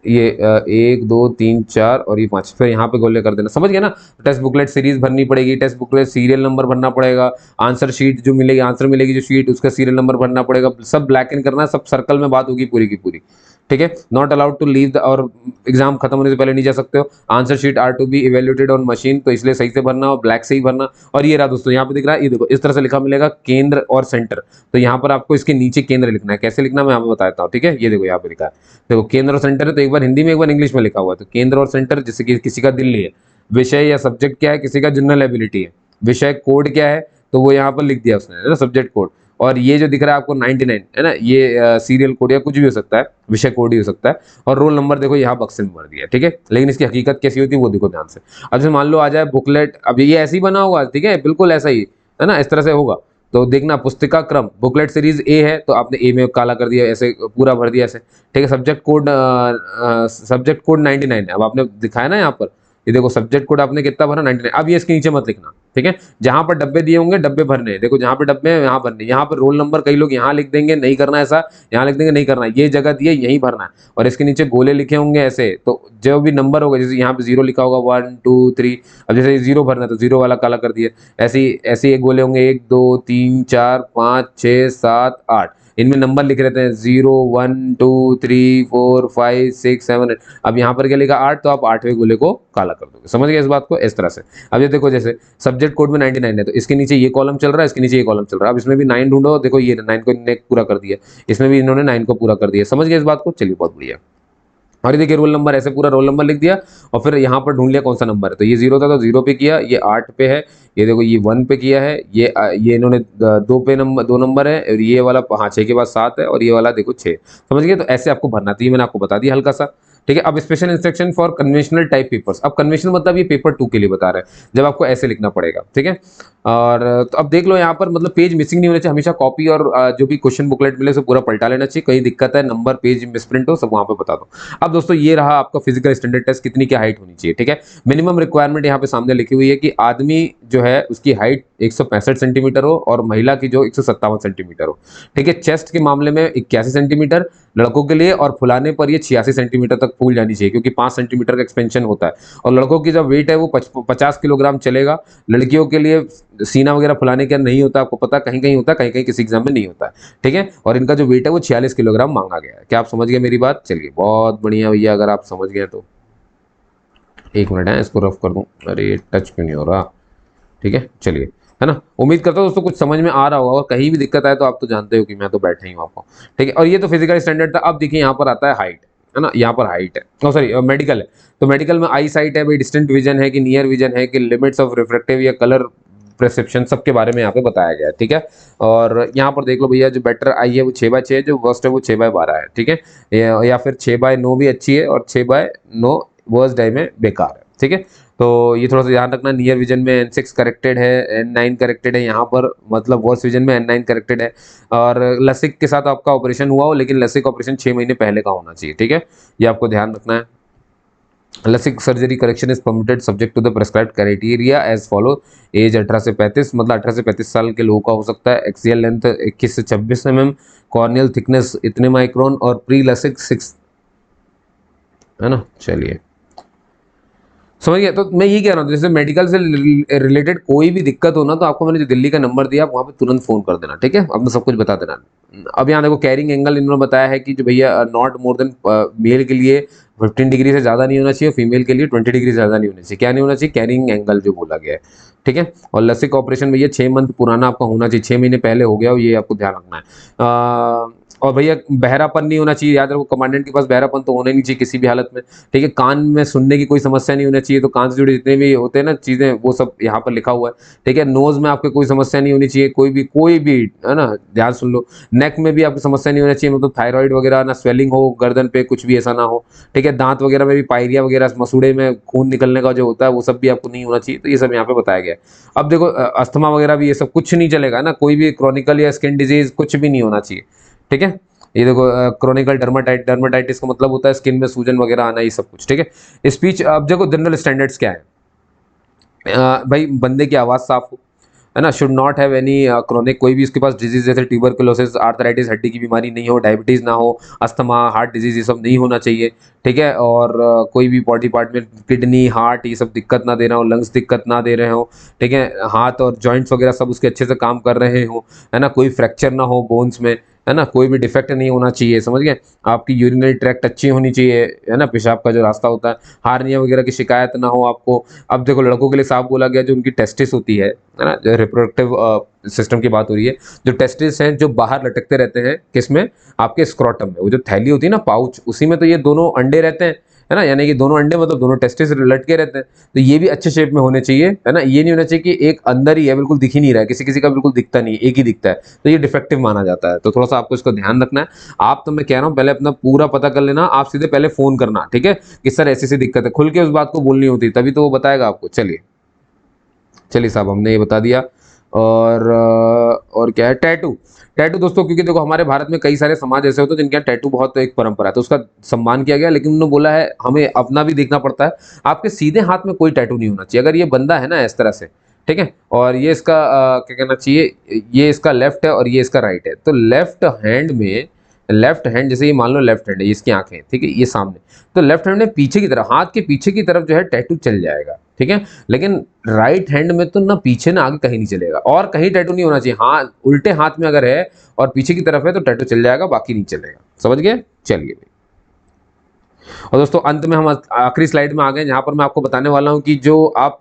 ये 1 2 3 4 और ये 5, फिर यहाँ पे गोले कर देना, समझ गया ना। टेस्ट बुकलेट सीरीज भरनी पड़ेगी, टेस्ट बुकलेट सीरियल नंबर भरना पड़ेगा, आंसर शीट जो मिलेगी, आंसर मिलेगी जो शीट, उसका सीरियल नंबर भरना पड़ेगा, सब ब्लैक इन करना है, सब सर्कल में बात होगी पूरी की पूरी। ठीक है, not allowed to leave the, और एग्जाम खत्म होने से पहले नहीं जा सकते हो। Answer sheet are to be evaluated on machine, तो इसलिए सही से भरना और ब्लैक से ही भरना। और ये रहा दोस्तों, यहाँ पे दिख रहा है, ये देखो इस तरह से लिखा मिलेगा केंद्र और सेंटर, तो यहाँ पर आपको इसके नीचे केंद्र लिखना है। कैसे लिखना मैं यहाँ पे बताता हूँ। ठीक है, ये देखो यहाँ पे लिखा है, देखो केंद्र और सेंटर है, तो एक बार हिंदी में एक बार इंग्लिश में लिखा हुआ है। तो केंद्र और सेंटर, जैसे कि किसी का दिल्ली है, विषय या सब्जेक्ट क्या है, किसी का जनरल एबिलिटी है, विषय कोड क्या है, तो वो यहाँ पर लिख दिया उसने, है ना, सब्जेक्ट कोड। और ये जो दिख रहा है आपको 99 है ना, ये सीरियल कोड या कुछ भी हो सकता है, विषय कोड ही हो सकता है। और रोल नंबर देखो यहाँ बक्से में भर दिया, ठीक है। लेकिन इसकी हकीकत कैसी होती है वो देखो ध्यान से। अब जैसे मान लो आ जाए बुकलेट, अब ये ऐसे ही बना होगा, ठीक है, बिल्कुल ऐसा ही है ना, इस तरह से होगा। तो देखना पुस्तिका क्रम बुकलेट सीरीज ए है तो आपने ए में काला कर दिया, ऐसे पूरा भर दिया ऐसे, ठीक है। सब्जेक्ट कोड 99 है, अब आपने दिखाया ना यहाँ पर, ये देखो सब्जेक्ट कोड आपने कितना भरा 99। अब ये इसके नीचे मत लिखना, ठीक है। जहां पर डब्बे दिए होंगे डब्बे भरने हैं, देखो जहां पे डब्बे हैं यहाँ भरने, यहाँ पर रोल नंबर कई लोग यहाँ लिख देंगे, नहीं करना ऐसा, यहाँ लिख देंगे नहीं करना, ये जगह दी है यहीं भरना है। और इसके नीचे गोले लिखे होंगे ऐसे, तो जो भी नंबर होगा, जैसे यहाँ पे 0 लिखा होगा 1 2 3, अब जैसे 0 भरना है तो 0 वाला काला कर दिया, ऐसे ऐसे गोले होंगे 1 2 3 4 5 6 7 8, इनमें नंबर लिख रहते हैं 0 1 2 3 4 5 6 7 8। अब यहाँ पर क्या लिखा 8, तो आप 8वें गोले को काला कर दोगे, समझ गए इस बात को, इस तरह से। अब ये देखो जैसे सब्जेक्ट कोड में 99 है तो इसके नीचे ये कॉलम चल रहा है, इसके नीचे ये कॉलम चल रहा है, अब इसमें भी 9 ढूंढो, देखो ये 9 को इन्होंने पूरा कर दिया, इसमें भी इन्होंने 9 को पूरा कर दिया, समझ गए इस बात को, चलिए बहुत बढ़िया। और ये देखिए रोल नंबर, ऐसे पूरा रोल नंबर लिख दिया और फिर यहाँ पर ढूंढ लिया कौन सा नंबर है, तो ये 0 था तो 0 पे किया, ये 8 पे है, ये देखो ये 1 पे किया है, ये इन्होंने 2 पे नंबर 2 नंबर है, और ये वाला हाँ 6 के बाद 7 है, और ये वाला देखो 6, समझ गए। तो ऐसे आपको भरना चाहिए, मैंने आपको बता दिया हल्का सा, ठीक है। अब special instruction for conventional type papers, अब कन्वेंशनल मतलब ये पेपर 2 के लिए बता रहे हैं, जब आपको ऐसे लिखना पड़ेगा, ठीक है। और तो अब देख लो यहाँ पर मतलब पेज मिसिंग नहीं होने चाहिए, हमेशा कॉपी और जो भी क्वेश्चन बुकलेट मिले उसे पूरा पलटा लेना चाहिए, कहीं दिक्कत है नंबर पेज मिसप्रिंट हो सब वहाँ पे बता दो। अब दोस्तों ये रहा आपका फिजिकल स्टैंडर्ड टेस्ट, कितनी क्या हाइट होनी चाहिए, ठीक है। मिनिमम रिक्वायरमेंट यहाँ पे सामने लिखी हुई है कि आदमी जो है उसकी हाइट 165 सेंटीमीटर हो और महिला की जो 157 सेंटीमीटर हो, ठीक है। चेस्ट के मामले में 81 सेंटीमीटर लड़कों के लिए, और फुलाने पर ये 86 सेंटीमीटर तक फूल जानी चाहिए, क्योंकि 5 सेंटीमीटर का एक्सपेंशन होता है। और लड़कों की जो वेट है वो 50 किलोग्राम चलेगा। लड़कियों के लिए सीना वगैरह फुलाने का नहीं होता, आपको पता, कहीं कहीं होता है, कहीं कहीं किसी एग्जाम में नहीं होता है, ठीक है। और इनका जो वेट है वो 46 किलोग्राम मांगा गया है। क्या आप समझ गए मेरी बात? चलिए बहुत बढ़िया भैया, अगर आप समझ गए तो 1 मिनट है, इसको रफ कर दूं, अरे ये टच क्यों नहीं हो रहा, ठीक है। चलिए, है ना, उम्मीद करता हूँ दोस्तों कुछ समझ में आ रहा होगा, और कहीं भी दिक्कत आए तो आप तो जानते हो कि मैं तो बैठा ही हूँ आपको, ठीक है। और ये तो फिजिकल स्टैंडर्ड था। अब देखिए यहाँ पर आता है हाइट, है ना, यहाँ पर हाइट है, सॉरी मेडिकल है, तो मेडिकल में आई साइट है भाई, डिस्टेंट विजन है कि नियर विजन है कि लिमिट्स ऑफ रिफ्रेक्टिव या कलर परसेप्शन, सबके बारे में यहाँ पे बताया गया है, ठीक है। और यहाँ पर देख लो भैया, जो बेटर आई है वो 6/6 है, जो वर्स्ट है वो 6/12 है, ठीक है। या फिर 6/9 भी अच्छी है, और 6/9 वर्स्ट आई में बेकार है, ठीक है। तो ये थोड़ा सा ध्यान रखना, नियर विजन में N6 करेक्टेड है, N9 करेक्टेड है यहाँ पर, मतलब वर्स्ट विजन में N9 करेक्टेड है। और लसिक के साथ आपका ऑपरेशन हुआ हो, लेकिन लसिक ऑपरेशन 6 महीने पहले का होना चाहिए, ठीक है, ये आपको ध्यान रखना है। LASIK surgery correction is permitted subject to the prescribed criteria as follow. Age 18 से 35, मतलब 18 से 35 साल के लोगों का हो सकता है। एक्सियल लेंथ 21 से 26 mm, कॉर्नियल थिकनेस इतने माइक्रोन, और प्री लसिक 6, है ना। चलिए समझ गया। तो मैं ये कह रहा हूँ, जैसे मेडिकल से रिलेटेड कोई भी दिक्कत हो ना, तो आपको मैंने जो दिल्ली का नंबर दिया, आप वहाँ पे तुरंत फोन कर देना, ठीक है, आपने सब कुछ बता देना। अब यहाँ देखो कैरिंग एंगल इन्होंने बताया है कि जो भैया नॉट मोर देन, मेल के लिए 15 डिग्री से ज़्यादा नहीं होना चाहिए, फीमेल के लिए 20 डिग्री से ज़्यादा नहीं होना चाहिए। क्या नहीं होना चाहिए? कैरिंग एंगल जो बोला गया है, ठीक है। और लसिक ऑपरेशन भैया 6 मंथ पुराना आपका होना चाहिए, 6 महीने पहले हो गया हो, ये आपको ध्यान रखना है। और भैया बहरापन नहीं होना चाहिए, याद रखो कमांडेंट के पास बहरापन तो होना ही नहीं चाहिए किसी भी हालत में, ठीक है। कान में सुनने की कोई समस्या नहीं होना चाहिए, तो कान से जुड़े जितने भी होते हैं ना चीज़ें, वो सब यहाँ पर लिखा हुआ है, ठीक है। नोज में आपके कोई समस्या नहीं होनी चाहिए, कोई भी, है ना, ध्यान सुन लो। नेक में भी आपकी समस्या नहीं होना चाहिए, मतलब थायराइड वगैरह ना, स्वेलिंग हो गर्दन पे, कुछ भी ऐसा ना हो, ठीक है। दांत वगैरह में भी पायरिया वगैरह, मसूड़े में खून निकलने का जो होता है वो सब भी आपको नहीं होना चाहिए, तो ये सब यहाँ पे बताया गया है। अब देखो अस्थमा वगैरह भी, ये सब कुछ नहीं चलेगा ना, कोई भी क्रॉनिकल या स्किन डिजीज कुछ भी नहीं होना चाहिए, ठीक है। ये देखो क्रोनिकल डर्माटाइटिस का मतलब होता है स्किन में सूजन वगैरह आना, ये सब कुछ, ठीक है। स्पीच, अब देखो जनरल स्टैंडर्ड्स क्या है, भाई बंदे की आवाज़ साफ हो, है ना, should not have any chronic, कोई भी इसके पास डिजीज जैसे ट्यूबरकुलोसिस, आर्थराइटिस, हड्डी की बीमारी नहीं हो, डायबिटीज़ ना हो, अस्थमा, हार्ट डिजीज, ये सब नहीं होना चाहिए, ठीक है। और कोई भी बॉडी पार्ट में किडनी, हार्ट, ये सब दिक्कत ना दे रहा हो, लंग्स दिक्कत ना दे रहे हो, ठीक है। हाथ और जॉइंट्स वगैरह सब उसके अच्छे से काम कर रहे हो, है ना, कोई फ्रैक्चर ना हो बोन्स में, है ना, कोई भी डिफेक्ट नहीं होना चाहिए, समझ गए। आपकी यूरिनरी ट्रैक्ट अच्छी होनी चाहिए, है ना, पेशाब का जो रास्ता होता है, हार्निया वगैरह की शिकायत ना हो आपको। अब देखो लड़कों के लिए साफ बोला गया, जो उनकी टेस्टिस होती है ना, जो रिप्रोडक्टिव सिस्टम की बात हो रही है, जो टेस्टिस हैं जो बाहर लटकते रहते हैं, किसमें? आपके स्क्रोटम में, वो जो थैली होती है ना, पाउच, उसी में तो ये दोनों अंडे रहते हैं, है ना, यानी कि दोनों अंडे मतलब दोनों टेस्टिस लटके रहते हैं, तो ये भी अच्छे शेप में होने चाहिए, है ना। ये नहीं होना चाहिए कि एक अंदर ही है बिल्कुल दिख ही नहीं रहा है, किसी किसी का बिल्कुल दिखता नहीं, एक ही दिखता है, तो ये डिफेक्टिव माना जाता है। तो थोड़ा सा आपको इसको ध्यान रखना है। आप, तो मैं कह रहा हूँ पहले अपना पूरा पता कर लेना, आप सीधे पहले फोन करना, ठीक है, कि सर ऐसी ऐसी दिक्कत है, खुल के उस बात को बोलनी होती, तभी तो वो बताएगा आपको। चलिए चलिए साहब, हमने ये बता दिया। और क्या है, टैटू। टैटू दोस्तों, क्योंकि देखो हमारे भारत में कई सारे समाज ऐसे होते हैं जिनके यहाँ टैटू बहुत एक परंपरा है, तो उसका सम्मान किया गया, लेकिन उन्होंने बोला है हमें अपना भी देखना पड़ता है। आपके सीधे हाथ में कोई टैटू नहीं होना चाहिए। अगर ये बंदा है ना इस तरह से, ठीक है, और ये इसका क्या कहना चाहिए, ये इसका लेफ्ट है और ये इसका राइट है, तो लेफ्ट हैंड में, लेफ्ट हैंड जैसे ये मान लो लेफ्ट हैंड है, इसकी आंखें, ठीक है, ये सामने, तो लेफ्ट हैंड में पीछे की तरफ, हाथ के पीछे की तरफ जो है टैटू चल जाएगा, ठीक है। लेकिन राइट हैंड में तो ना पीछे ना आगे कहीं नहीं चलेगा, और कहीं टैटू नहीं होना चाहिए। हाँ, उल्टे हाथ में अगर है और पीछे की तरफ है तो टैटू चल जाएगा, बाकी नहीं चलेगा। समझ गए? चलिए भाई। और दोस्तों अंत में हम आखिरी स्लाइड में आ गए, जहां पर मैं आपको बताने वाला हूं कि जो आप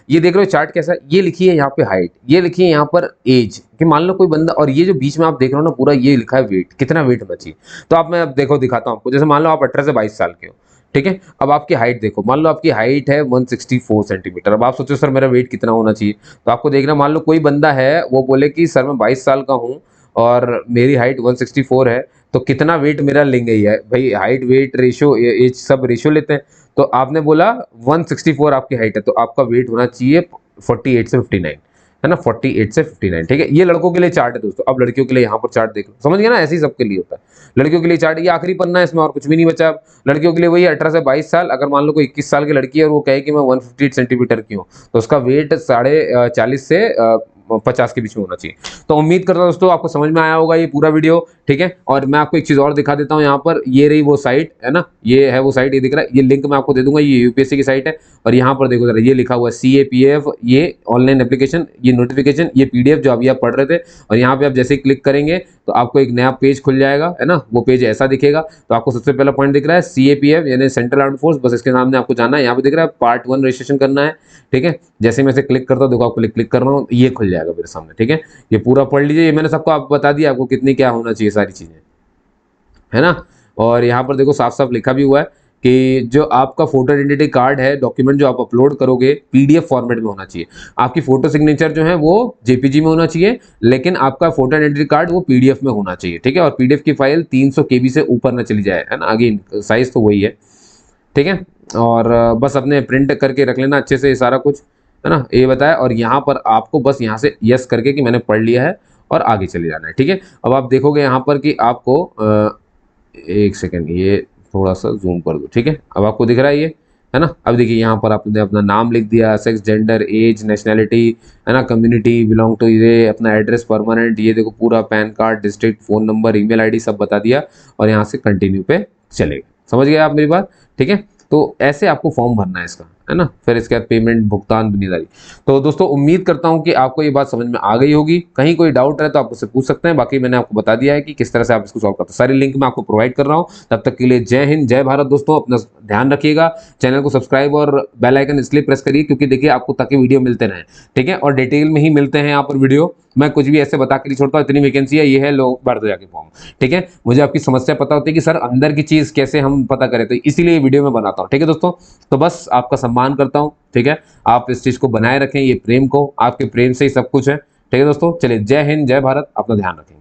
ये देख रहे हो चार्ट कैसा है, ये लिखी है यहाँ पे हाइट, ये लिखी है यहाँ पर एज, कि मान लो कोई बंदा, और ये जो बीच में आप देख रहे हो ना पूरा, ये लिखा है वेट, कितना वेट होना चाहिए। तो आप, मैं अब देखो दिखाता हूँ आपको, जैसे मान लो आप 18 से 22 साल के हो, ठीक है, अब आपकी हाइट देखो, मान लो आपकी हाइट है 164 सेंटीमीटर। अब आप सोचो सर मेरा वेट कितना होना चाहिए, तो आपको देखना, मान लो कोई बंदा है वो बोले कि सर मैं 22 साल का हूँ और मेरी हाइट 164 है, तो कितना वेट मेरा लेंगे ही है भाई, हाइट वेट रेशियो एज सब रेशियो लेते हैं। तो आपने बोला 164 आपकी हाइट है, तो आपका वेट होना चाहिए 48 से 59, है ना, 48 से 59, ठीक है। ये लड़कों के लिए चार्ट है दोस्तों। अब लड़कियों के लिए यहाँ पर चार्ट देख लो, समझ गया ना, ऐसे ही सबके लिए होता है। लड़कियों के लिए चार्ट, ये आखिरी पन्ना है, इसमें और कुछ भी नहीं बचा। अब लड़कियों के लिए वही 18 से 22 साल। अगर मान लो कोई 21 साल की लड़की है और वो कहे कि मैं 158 सेंटीमीटर की हूँ, तो उसका वेट 40 से 50 के बीच में होना चाहिए। तो उम्मीद करता हूं दोस्तों आपको समझ में आया होगा ये पूरा वीडियो, ठीक है। और मैं आपको एक चीज और दिखा देता हूं, यहाँ पर ये रही वो साइट, है ना, ये है वो साइट, ये दिख रहा है, ये लिंक मैं आपको दे दूंगा, ये यूपीएससी की साइट है। और यहाँ पर देखो जरा, ये लिखा हुआ है CAPF, ये ऑनलाइन एप्लीकेशन, ये नोटिफिकेशन, ये PDF जो अभी आप पढ़ रहे थे। और यहाँ पे आप जैसे ही क्लिक करेंगे तो आपको एक नया पेज खुल जाएगा, है ना, वो पेज ऐसा दिखेगा। तो आपको सबसे पहला पॉइंट दिख रहा है CAPF यानी सेंट्रल आर्म्ड फोर्स, बस इसके सामने आपको जाना है, यहाँ पे दिख रहा है पार्ट 1 रजिस्ट्रेशन करना है, ठीक है। जैसे मैं इसे क्लिक करता हूँ, देखो आपको क्लिक कर रहा हूँ, ये खुल जाएगा मेरे सामने, ठीक है। ये पूरा पढ़ लीजिए, ये मैंने सबको आपको बता दिया आपको कितनी क्या होना चाहिए सारी चीजें, है ना। और यहाँ पर देखो साफ साफ लिखा भी हुआ है कि जो आपका फोटो आइडेंटिटी कार्ड है, डॉक्यूमेंट जो आप अपलोड करोगे, PDF फॉर्मेट में होना चाहिए। आपकी फोटो सिग्नेचर जो है वो JPG में होना चाहिए, लेकिन आपका फोटो आइडेंटिटी कार्ड वो PDF में होना चाहिए, ठीक है। और PDF की फाइल 300 KB से ऊपर ना चली जाए, है ना, आगे साइज तो वही है, ठीक है। और बस अपने प्रिंट करके रख लेना अच्छे से ये सारा कुछ, है ना, ये बताया। और यहाँ पर आपको बस यहाँ से यस करके कि मैंने पढ़ लिया है और आगे चले जाना है, ठीक है। अब आप देखोगे यहाँ पर कि आपको एक सेकेंड, ये थोड़ा सा जूम कर दो, ठीक है। अब आपको दिख रहा है ये, है ना। अब देखिए यहाँ पर आपने अपना नाम लिख दिया, सेक्स, जेंडर, एज, नेशनैलिटी, है ना, कम्युनिटी बिलोंग टू, ये अपना एड्रेस परमानेंट, ये देखो पूरा pan card, district, phone number, email ID सब बता दिया। और यहाँ से कंटिन्यू पे चलेगा। समझ गए आप मेरी बात, ठीक है। तो ऐसे आपको फॉर्म भरना है इसका, है ना। फिर इसके बाद पेमेंट, भुगतान, दुनियादारी। तो दोस्तों उम्मीद करता हूं कि आपको ये बात समझ में आ गई होगी। कहीं कोई डाउट है तो आप मुझसे पूछ सकते हैं, बाकी मैंने आपको बता दिया है कि किस तरह से आप इसको सॉल्व करते हैं। सारी लिंक मैं आपको प्रोवाइड कर रहा हूं। तब तक के लिए जय हिंद, जय भारत दोस्तों। अपना ध्यान रखिएगा, चैनल को सब्सक्राइब और बेल आइकन इसलिए प्रेस करिए क्योंकि देखिए आपको ताकि वीडियो मिलते रहें, ठीक है। और डिटेल में ही मिलते हैं यहाँ पर वीडियो, मैं कुछ भी ऐसे बता के नहीं छोड़ता हूं। इतनी वैकेंसी है, ये है, लोग भर दो जाके फॉर्म, ठीक है। मुझे आपकी समस्या पता होती है कि सर अंदर की चीज कैसे हम पता करें, तो इसीलिए वीडियो में बनाता हूँ, ठीक है दोस्तों। तो बस आपका सम्मान करता हूँ, ठीक है। आप इस चीज को बनाए रखें, ये प्रेम को, आपके प्रेम से ही सब कुछ है, ठीक है दोस्तों। चलिए, जय हिंद, जय भारत, अपना ध्यान रखें।